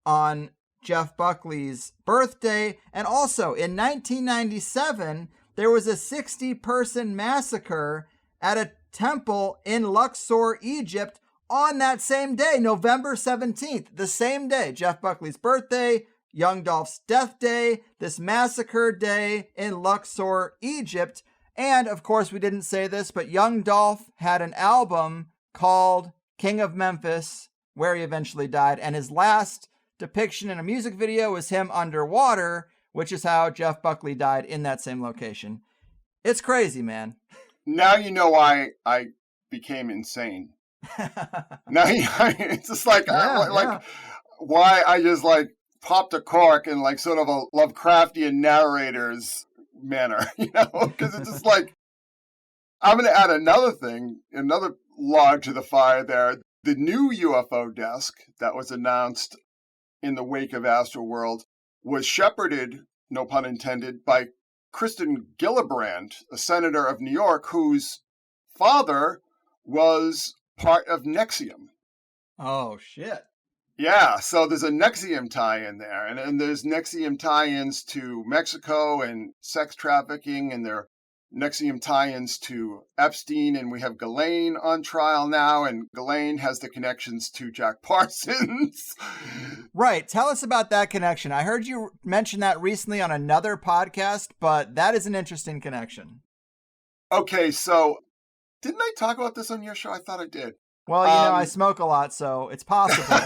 on Jeff Buckley's birthday. And also in 1997, there was a 60-person massacre at a temple in Luxor, Egypt on that same day, November 17th, the same day, Jeff Buckley's birthday, young Dolph's death day, this massacre day in Luxor, Egypt. And of course, we didn't say this, but young Dolph had an album called King of Memphis, where he eventually died. And his last depiction in a music video was him underwater, which is how Jeff Buckley died in that same location. It's crazy, man. Now you know why I became insane. Now it's just like, why I just like popped a cork in like sort of a Lovecraftian narrator's manner, because it's just like, I'm going to add another thing, another log to the fire there. The new UFO desk that was announced in the wake of Astroworld was shepherded, no pun intended, by Kristen Gillibrand, a senator of New York whose father was part of Nexium. Oh, shit. Yeah, so there's a Nexium tie-in there, and there's Nexium tie-ins to Mexico and sex trafficking, and there are Nexium tie-ins to Epstein, and we have Ghislaine on trial now, and Ghislaine has the connections to Jack Parsons. Right. Tell us about that connection. I heard you mention that recently on another podcast, but that is an interesting connection. Okay, so Didn't I talk about this on your show? I thought I did. Well, I smoke a lot, so it's possible.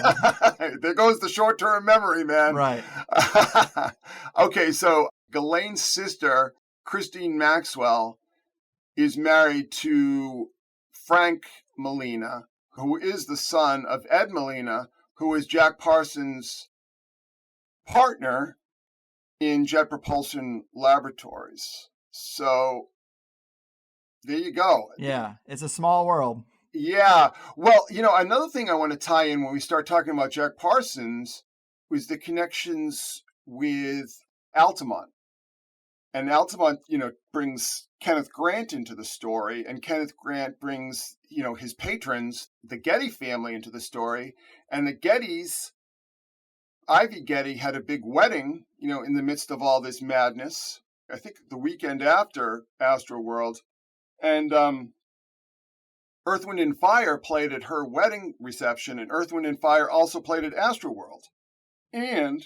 There goes the short-term memory, man. Right. Okay, so Ghislaine's sister, Christine Maxwell, is married to Frank Molina, who is the son of Ed Molina, who is Jack Parsons' partner in Jet Propulsion Laboratories. So there you go. Yeah, it's a small world. Yeah. Well, another thing I want to tie in when we start talking about Jack Parsons was the connections with Altamont. And Altamont, brings Kenneth Grant into the story, and Kenneth Grant brings, his patrons, the Getty family, into the story. And the Gettys, Ivy Getty, had a big wedding, in the midst of all this madness, I think the weekend after Astroworld. And Earth, Wind, and Fire played at her wedding reception, and Earth, Wind, and Fire also played at Astroworld. And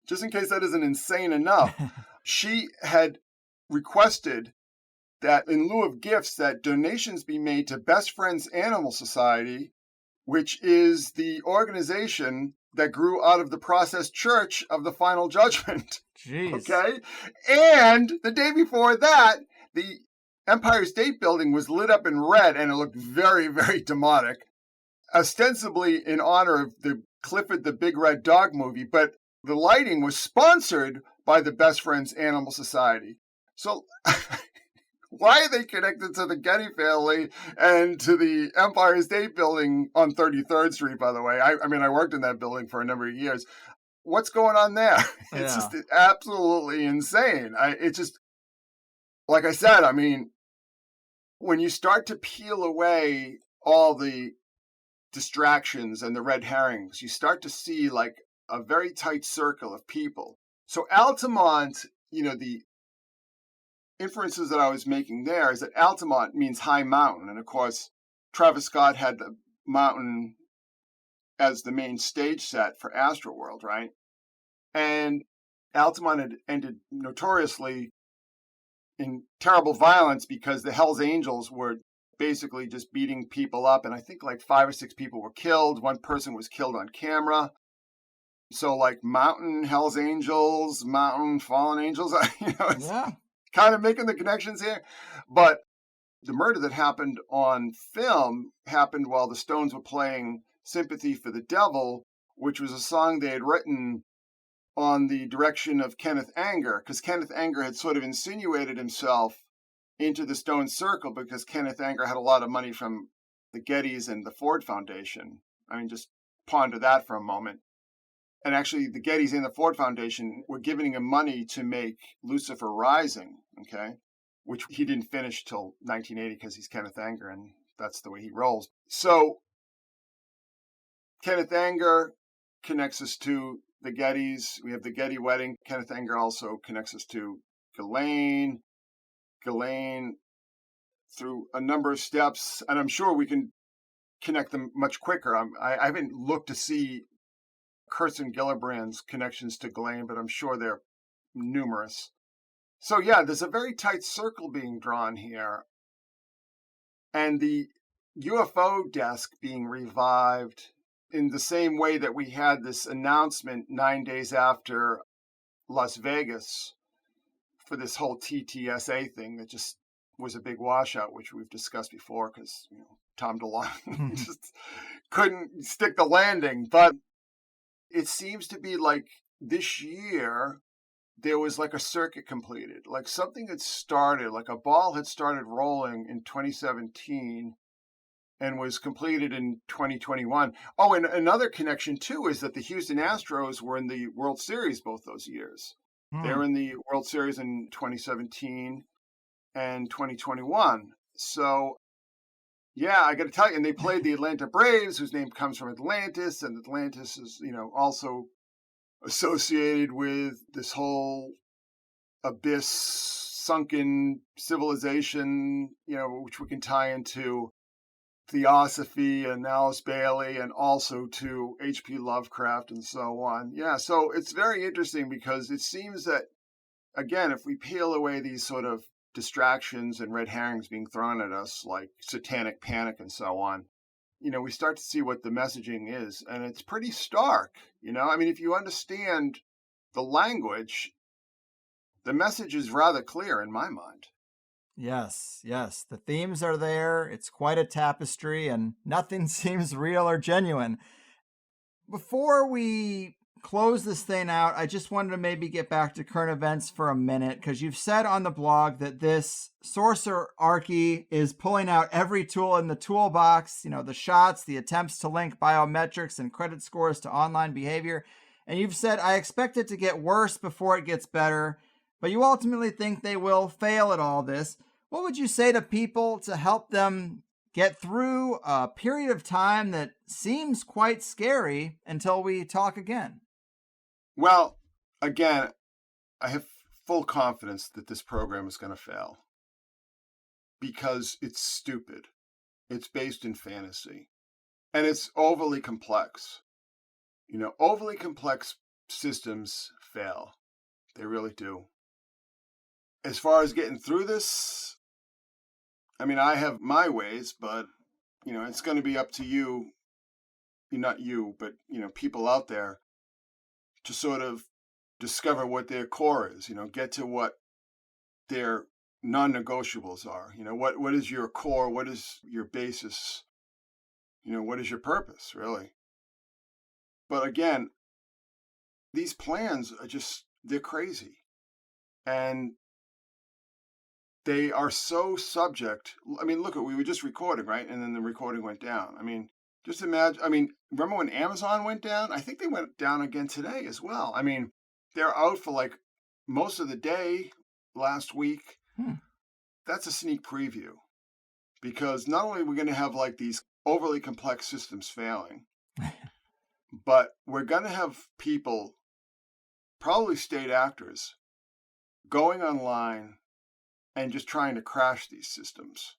just in case that isn't insane enough, she had requested that in lieu of gifts, that donations be made to Best Friends Animal Society, which is the organization that grew out of the Process Church of the Final Judgment. Jeez. Okay? And the day before that, the Empire State Building was lit up in red, and it looked very, very demonic, ostensibly in honor of the Clifford the Big Red Dog movie, but the lighting was sponsored by the Best Friends Animal Society. So why are they connected to the Getty family and to the Empire State Building on 33rd Street, by the way? I worked in that building for a number of years. What's going on there? It's just absolutely insane. It's just, like I said, when you start to peel away all the distractions and the red herrings, you start to see like a very tight circle of people. So Altamont, the inferences that I was making there is that Altamont means high mountain. And of course, Travis Scott had the mountain as the main stage set for Astroworld, right? And Altamont had ended notoriously in terrible violence because the Hells Angels were basically just beating people up. And I think like 5 or 6 people were killed. One person was killed on camera. So like Mountain Hells Angels, Mountain Fallen Angels, it's kind of making the connections here. But the murder that happened on film happened while the Stones were playing Sympathy for the Devil, which was a song they had written on the direction of Kenneth Anger, because Kenneth Anger had sort of insinuated himself into the Stones circle because Kenneth Anger had a lot of money from the Gettys and the Ford Foundation. Just ponder that for a moment. And actually, the Gettys and the Ford Foundation were giving him money to make Lucifer Rising, okay, which he didn't finish till 1980 because he's Kenneth Anger, and that's the way he rolls. So Kenneth Anger connects us to the Gettys. We have the Getty wedding. Kenneth Anger also connects us to Ghislaine. Ghislaine, through a number of steps, and I'm sure we can connect them much quicker. I haven't looked to see Kirsten Gillibrand's connections to Ghislaine, but I'm sure they're numerous. So yeah, there's a very tight circle being drawn here. And the UFO desk being revived in the same way that we had this announcement 9 days after Las Vegas for this whole TTSA thing that just was a big washout, which we've discussed before because Tom DeLonge just couldn't stick the landing. But it seems to be like this year there was like a circuit completed, like something had started, like a ball had started rolling in 2017 and was completed in 2021. Oh, and another connection too is that the Houston Astros were in the World Series both those years. They were in the World Series in 2017 and 2021. So yeah, I got to tell you, and they played the Atlanta Braves, whose name comes from Atlantis, and Atlantis is, also associated with this whole abyss, sunken civilization, which we can tie into Theosophy and Alice Bailey, and also to H.P. Lovecraft and so on. Yeah, so it's very interesting because it seems that, again, if we peel away these sort of distractions and red herrings being thrown at us, like satanic panic and so on, we start to see what the messaging is, and it's pretty stark. I mean, if you understand the language, the message is rather clear in my mind. Yes, yes. The themes are there. It's quite a tapestry, and nothing seems real or genuine. Before we close this thing out, I just wanted to maybe get back to current events for a minute, because you've said on the blog that this sorcerarchy is pulling out every tool in the toolbox, the shots, the attempts to link biometrics and credit scores to online behavior. And you've said, I expect it to get worse before it gets better, but you ultimately think they will fail at all this. What would you say to people to help them get through a period of time that seems quite scary until we talk again? Well, again, I have full confidence that this program is going to fail because it's stupid. It's based in fantasy, and it's overly complex. Overly complex systems fail. They really do. As far as getting through this, I mean, I have my ways, but, it's going to be up to you, not you, but, people out there to sort of discover what their core is, get to what their non-negotiables are. What is your core? What is your basis? What is your purpose, really? But again, these plans are they're crazy. And they are so subject. I mean, look, we were just recording, right? And then the recording went down. I mean, just imagine. I mean, remember when Amazon went down? I think they went down again today as well. I mean, they're out for like most of the day last week. That's a sneak preview, because not only are we going to have like these overly complex systems failing, but we're going to have people, probably state actors, going online and just trying to crash these systems.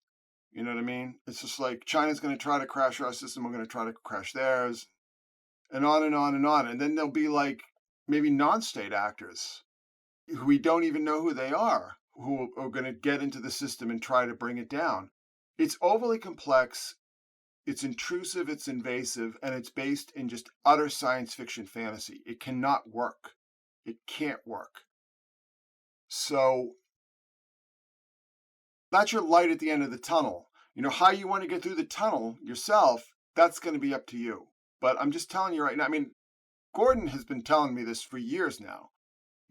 You know what I mean? It's just like China's going to try to crash our system. We're going to try to crash theirs, and on and on and on. And then there'll be like maybe non-state actors who we don't even know who they are, who are going to get into the system and try to bring it down. It's overly complex. It's intrusive. It's invasive. And it's based in just utter science fiction fantasy. It cannot work. It can't work. So that's your light at the end of the tunnel. How you want to get through the tunnel yourself, that's going to be up to you. But I'm just telling you right now, I mean, Gordon has been telling me this for years now.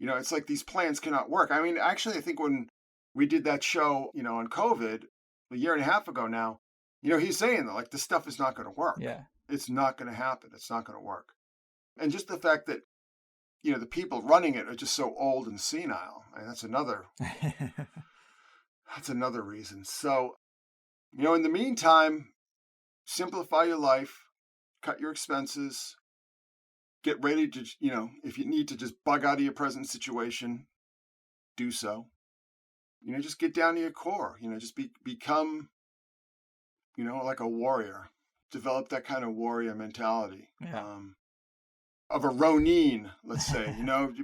It's like these plans cannot work. I mean, actually, I think when we did that show, on COVID a year and a half ago now, he's saying that, like, this stuff is not going to work. Yeah. It's not going to happen. It's not going to work. And just the fact that, the people running it are just so old and senile. And that's another reason. So, in the meantime, simplify your life, cut your expenses, get ready to, if you need to just bug out of your present situation, do so. Just get down to your core, just become, like a warrior, develop that kind of warrior mentality. Yeah. Of a Ronin, let's say,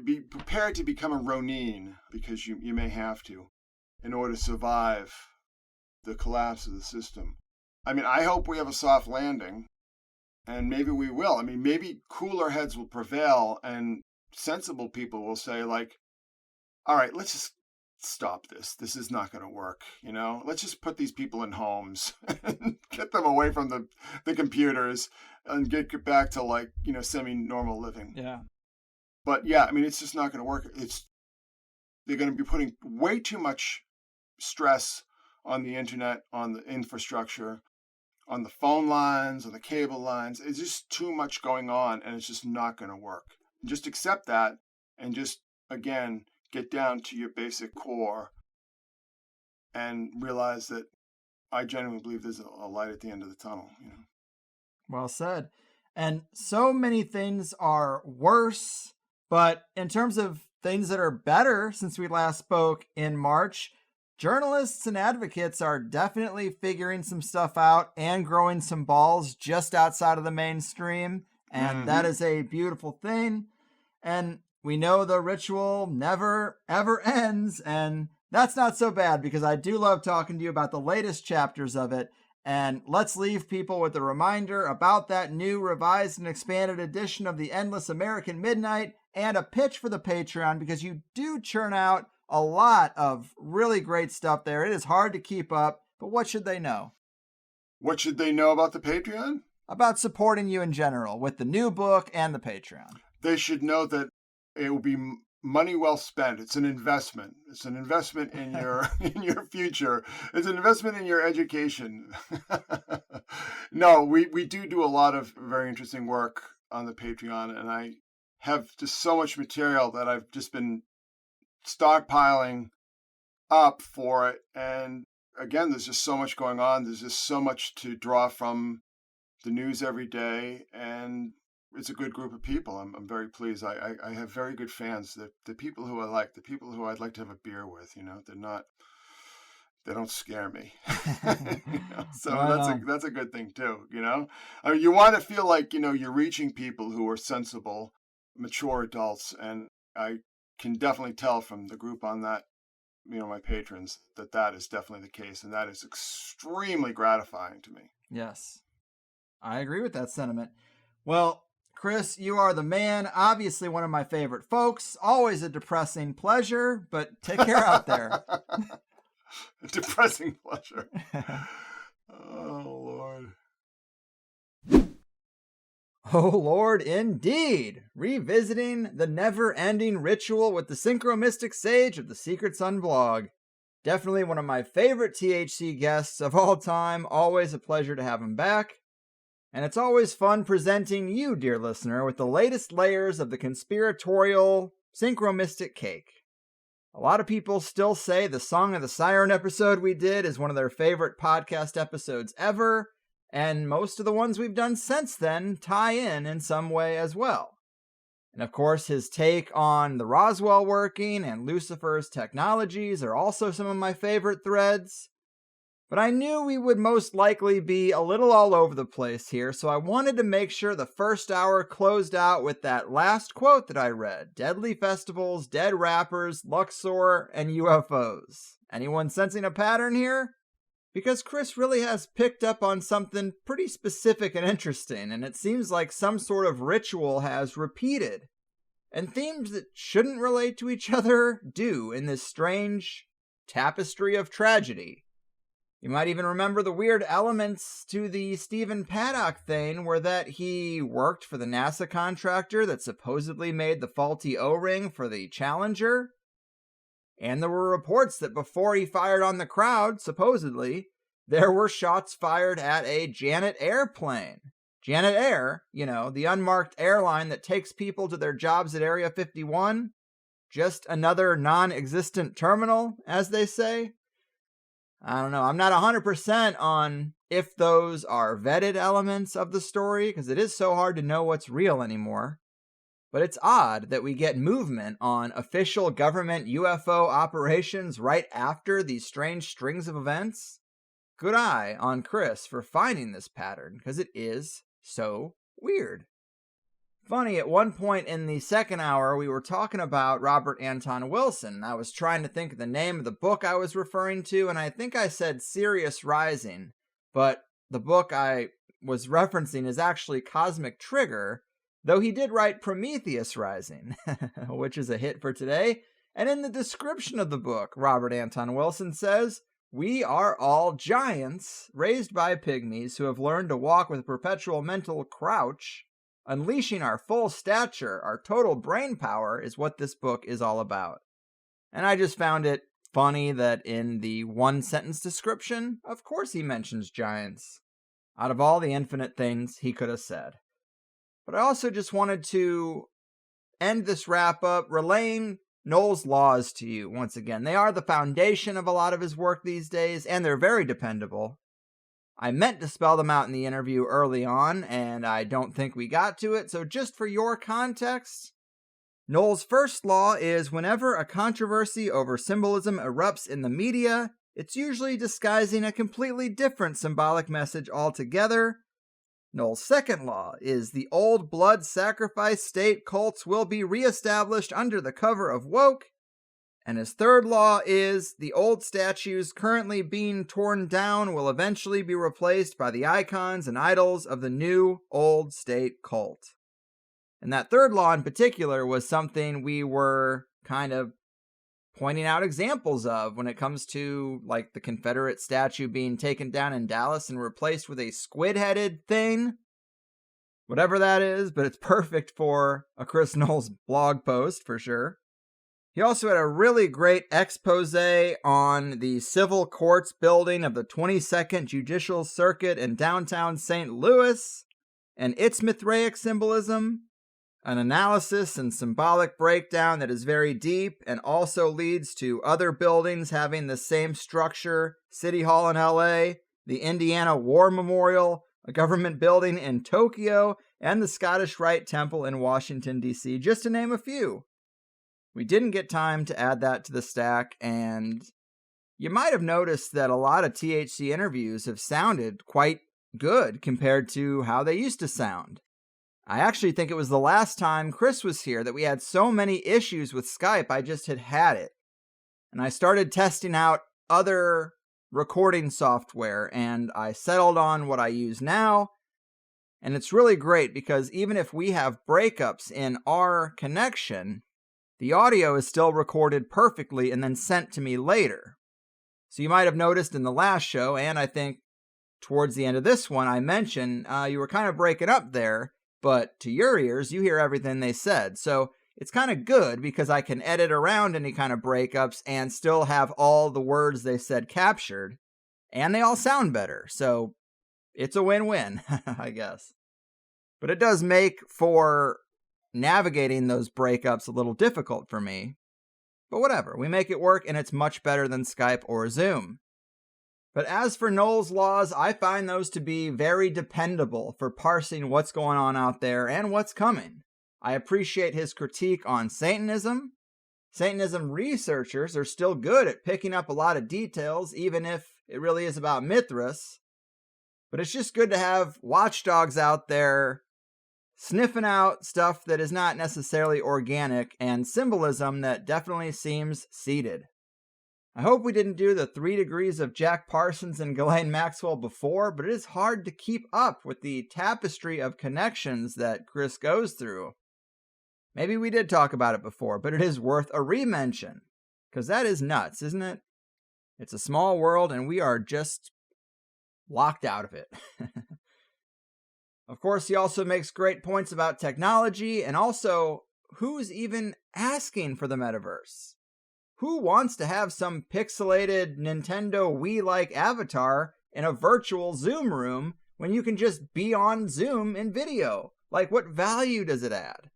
be prepared to become a Ronin, because you may have to, in order to survive the collapse of the system. I mean, I hope we have a soft landing, and maybe we will. I mean, maybe cooler heads will prevail, and sensible people will say, like, all right, let's just stop this. This is not going to work, Let's just put these people in homes and get them away from the computers and get back to, like, semi-normal living. Yeah. But yeah, I mean, it's just not going to work. They're going to be putting way too much stress on the internet, on the infrastructure, on the phone lines, on the cable lines. It's just too much going on, and it's just not going to work. Just accept that, and just, again, get down to your basic core and realize that I genuinely believe there's a light at the end of the tunnel. Well said. And so many things are worse, but in terms of things that are better since we last spoke in March, journalists and advocates are definitely figuring some stuff out and growing some balls just outside of the mainstream. And that is a beautiful thing. And we know the ritual never, ever ends. And That's not so bad, because I do love talking to you about the latest chapters of it. And let's leave people with a reminder about that new revised and expanded edition of the Endless American Midnight and a pitch for the Patreon, because you do churn out a lot of really great stuff there. It is hard to keep up, but what should they know? What should they know about the Patreon? About supporting you in general with the new book and the Patreon. They should know that it will be money well spent. It's an investment. It's an investment in your in your future. It's an investment in your education. No, we do a lot of very interesting work on the Patreon, and I have just so much material that I've just been stockpiling up for it. And again, there's just so much going on. There's just so much to draw from the news every day, and it's a good group of people. I'm very pleased. I have very good fans. The people who I like, the people who I'd like to have a beer with. They don't scare me. So that's a good thing too. I mean, you want to feel like you're reaching people who are sensible, mature adults, and I can definitely tell from the group on that, my patrons, that is definitely the case, and that is extremely gratifying to me. Yes, I agree with that sentiment. Well, Chris, you are the man. Obviously one of my favorite folks. Always a depressing pleasure, but take care out there. Depressing pleasure. Oh, Lord. Oh, Lord, indeed. Revisiting the never-ending ritual with the Synchromystic Sage of the Secret Sun blog. Definitely one of my favorite THC guests of all time. Always a pleasure to have him back. And it's always fun presenting you, dear listener, with the latest layers of the conspiratorial Synchromystic cake. A lot of people still say the Song of the Siren episode we did is one of their favorite podcast episodes ever, and most of the ones we've done since then tie in some way as well. And of course, his take on the Roswell working and Lucifer's technologies are also some of my favorite threads. But I knew we would most likely be a little all over the place here, so I wanted to make sure the first hour closed out with that last quote that I read. Deadly festivals, dead rappers, Luxor, and UFOs. Anyone sensing a pattern here? Because Chris really has picked up on something pretty specific and interesting, and it seems like some sort of ritual has repeated. And themes that shouldn't relate to each other do in this strange tapestry of tragedy. You might even remember the weird elements to the Stephen Paddock thing, where that he worked for the NASA contractor that supposedly made the faulty O-ring for the Challenger. And there were reports that before he fired on the crowd, supposedly, there were shots fired at a Janet airplane. Janet Air, the unmarked airline that takes people to their jobs at Area 51. Just another non-existent terminal, as they say. I don't know. I'm not 100% on if those are vetted elements of the story, because it is so hard to know what's real anymore. But it's odd that we get movement on official government UFO operations right after these strange strings of events. Good eye on Chris for finding this pattern, because it is so weird. Funny, at one point in the second hour, we were talking about Robert Anton Wilson. I was trying to think of the name of the book I was referring to, and I think I said Sirius Rising, but the book I was referencing is actually Cosmic Trigger, though he did write Prometheus Rising, which is a hit for today. And in the description of the book, Robert Anton Wilson says, "We are all giants, raised by pygmies who have learned to walk with a perpetual mental crouch. Unleashing our full stature, our total brain power is what this book is all about." And I just found it funny that in the one-sentence description, of course he mentions giants, out of all the infinite things he could have said. But I also just wanted to end this wrap-up relaying Knowles' laws to you once again. They are the foundation of a lot of his work these days, and they're very dependable. I meant to spell them out in the interview early on, and I don't think we got to it, so just for your context, Knowles' first law is whenever a controversy over symbolism erupts in the media, it's usually disguising a completely different symbolic message altogether. Knowles' second law is the old blood sacrifice state cults will be reestablished under the cover of woke. And his third law is the old statues currently being torn down will eventually be replaced by the icons and idols of the new old state cult. And that third law in particular was something we were kind of pointing out examples of when it comes to like the Confederate statue being taken down in Dallas and replaced with a squid-headed thing. Whatever that is, but it's perfect for a Chris Knowles blog post for sure. He also had a really great expose on the civil courts building of the 22nd Judicial Circuit in downtown St. Louis and its Mithraic symbolism, an analysis and symbolic breakdown that is very deep and also leads to other buildings having the same structure, City Hall in LA, the Indiana War Memorial, a government building in Tokyo, and the Scottish Rite Temple in Washington, D.C., just to name a few. We didn't get time to add that to the stack, and you might have noticed that a lot of THC interviews have sounded quite good compared to how they used to sound. I actually think it was the last time Chris was here that we had so many issues with Skype, I just had it. And I started testing out other recording software, and I settled on what I use now. And it's really great because even if we have breakups in our connection, the audio is still recorded perfectly and then sent to me later. So you might have noticed in the last show, and I think towards the end of this one, I mentioned you were kind of breaking up there, but to your ears, you hear everything they said. So it's kind of good because I can edit around any kind of breakups and still have all the words they said captured, and they all sound better. So it's a win-win, I guess. But it does make for navigating those breakups a little difficult for me. But whatever, we make it work, and it's much better than Skype or Zoom. But as for Knowles' laws, I find those to be very dependable for parsing what's going on out there and what's coming. I appreciate his critique on Satanism. Satanism researchers are still good at picking up a lot of details, even if it really is about Mithras. But it's just good to have watchdogs out there sniffing out stuff that is not necessarily organic and symbolism that definitely seems seeded. I hope we didn't do the 3 degrees of Jack Parsons and Ghislaine Maxwell before, but it is hard to keep up with the tapestry of connections that Chris goes through. Maybe we did talk about it before, but it is worth a re-mention, because that is nuts, isn't it? It's a small world, and we are just locked out of it. Of course, he also makes great points about technology, and also who's even asking for the metaverse. Who wants to have some pixelated Nintendo Wii-like avatar in a virtual Zoom room when you can just be on Zoom in video? Like, what value does it add?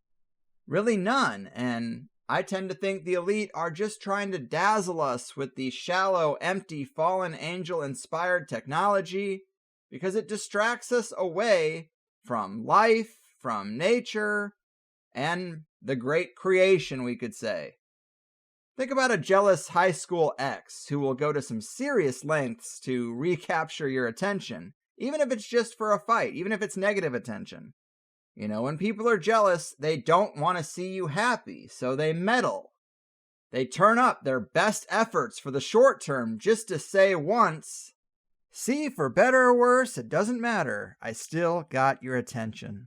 Really none, and I tend to think the elite are just trying to dazzle us with the shallow, empty, fallen angel-inspired technology because it distracts us away from life, from nature, and the great creation, we could say. Think about a jealous high school ex who will go to some serious lengths to recapture your attention, even if it's just for a fight, even if it's negative attention. You know, when people are jealous, they don't want to see you happy, so they meddle. They turn up their best efforts for the short term just to say once, "See, for better or worse, it doesn't matter. I still got your attention."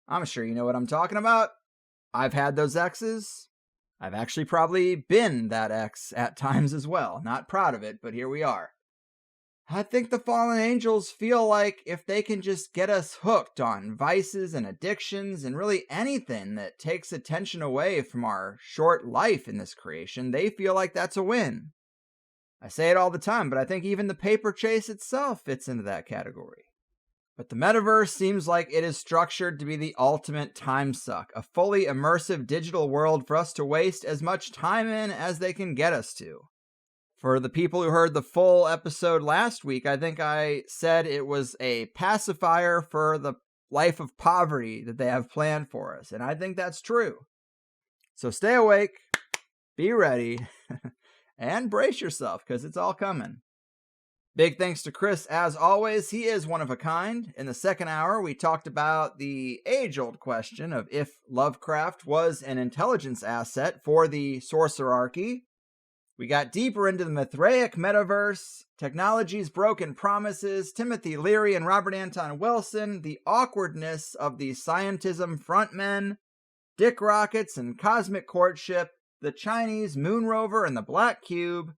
I'm sure you know what I'm talking about. I've had those exes. I've actually probably been that ex at times as well. Not proud of it, but here we are. I think the fallen angels feel like if they can just get us hooked on vices and addictions and really anything that takes attention away from our short life in this creation, they feel like that's a win. I say it all the time, but I think even the paper chase itself fits into that category. But the metaverse seems like it is structured to be the ultimate time suck, a fully immersive digital world for us to waste as much time in as they can get us to. For the people who heard the full episode last week, I think I said it was a pacifier for the life of poverty that they have planned for us, and I think that's true. So stay awake, be ready, and brace yourself, because it's all coming. Big thanks to Chris, as always. He is one of a kind. In the second hour, we talked about the age-old question of if Lovecraft was an intelligence asset for the sorcerarchy. We got deeper into the Mithraic metaverse, technology's broken promises, Timothy Leary and Robert Anton Wilson, the awkwardness of the scientism frontmen, dick rockets and cosmic courtship, the Chinese moon rover and the Black Cube,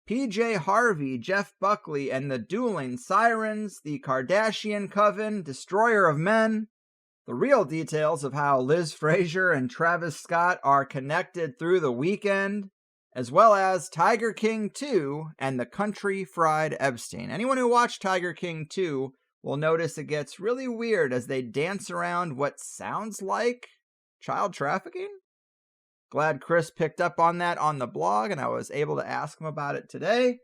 PJ Harvey, Jeff Buckley, and the dueling sirens, the Kardashian coven, destroyer of men, the real details of how Liz Fraser and Travis Scott are connected through the weekend, as well as Tiger King 2 and the Country Fried Epstein. Anyone who watched Tiger King 2 will notice it gets really weird as they dance around what sounds like child trafficking. Glad Chris picked up on that on the blog and I was able to ask him about it today.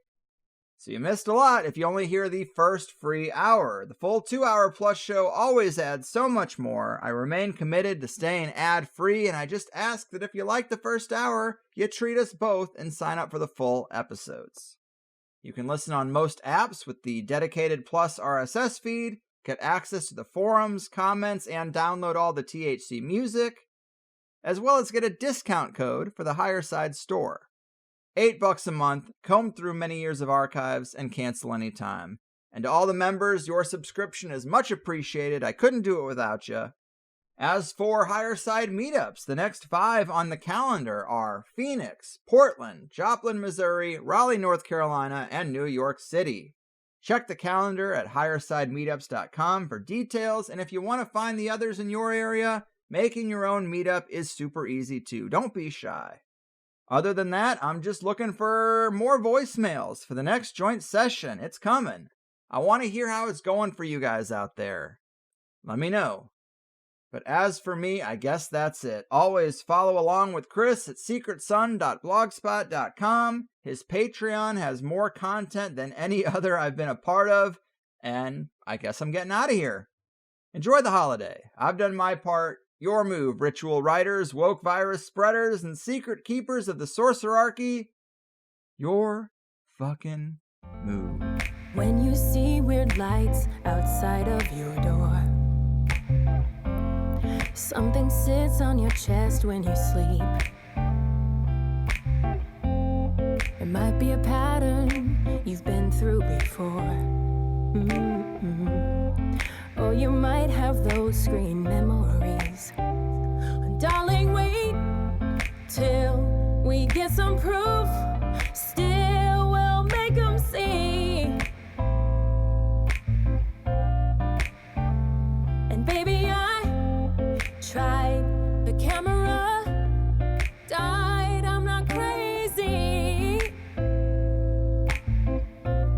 So you missed a lot if you only hear the first free hour. The full 2-hour plus show always adds so much more. I remain committed to staying ad-free, and I just ask that if you like the first hour, you treat us both and sign up for the full episodes. You can listen on most apps with the dedicated Plus RSS feed, get access to the forums, comments, and download all the THC music, as well as get a discount code for the Higher Side store. $8 a month, comb through many years of archives, and cancel anytime. And to all the members, your subscription is much appreciated. I couldn't do it without you. As for Higher Side meetups, the next 5 on the calendar are Phoenix, Portland, Joplin, Missouri, Raleigh, North Carolina, and New York City. Check the calendar at highersidemeetups.com for details, and if you want to find the others in your area, making your own meetup is super easy too. Don't be shy. Other than that, I'm just looking for more voicemails for the next joint session. It's coming. I want to hear how it's going for you guys out there. Let me know. But as for me, I guess that's it. Always follow along with Chris at secretsun.blogspot.com. His Patreon has more content than any other I've been a part of. And I guess I'm getting out of here. Enjoy the holiday. I've done my part. Your move, ritual writers, woke virus spreaders, and secret keepers of the sorcerarchy. Your fucking move. When you see weird lights outside of your door, something sits on your chest when you sleep. It might be a pattern you've been through before. Or you might have those screen memories. Darling, wait till we get some proof. Still, we'll make them see. And baby, I tried the camera, died, I'm not crazy.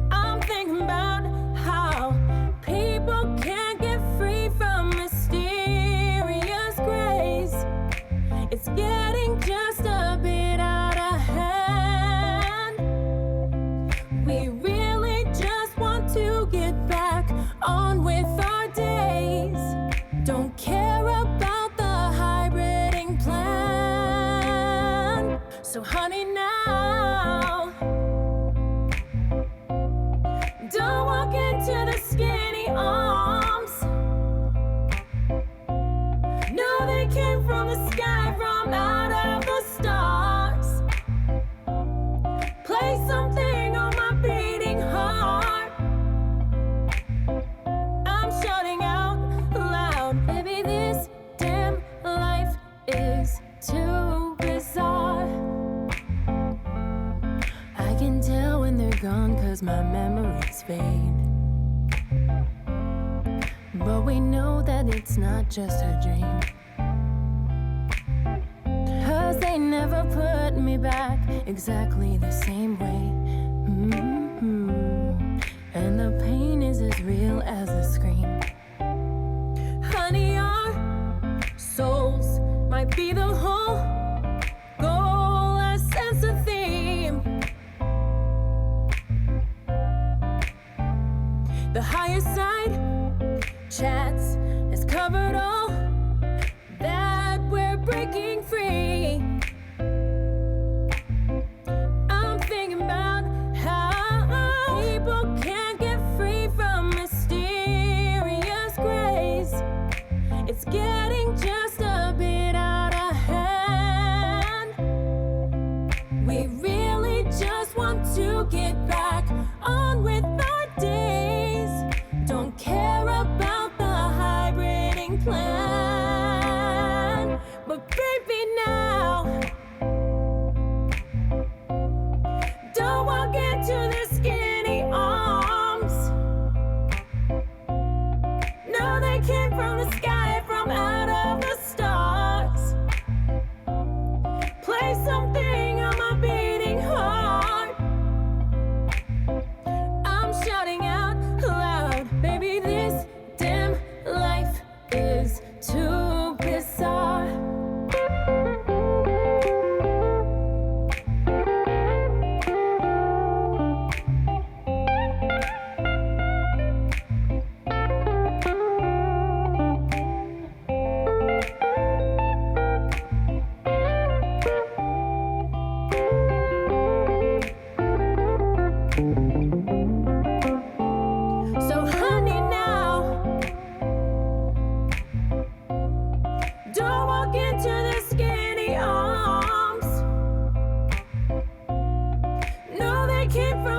I'm thinking about how people can't get free from mysterious grace. It's getting just a bit out of hand. We really just want to get back on with our days. Don't care about the hybriding plan. So honey, now don't walk into the skinny arms. No, they came from the sky, from out of the stars. Play something on my beating heart. I'm shouting out loud, baby, this damn life is too bizarre. I can tell when they're gone 'cause my memories fade. But we know that it's not just a dream. 'Cause they never put me back exactly the same way. And the pain is as real as the scream. Honey, our souls might be the whole goal, a sense of theme. The higher side chats has covered all that we're breaking free. I'm thinking about how people can So honey now, don't walk into the skinny arms. No, they came from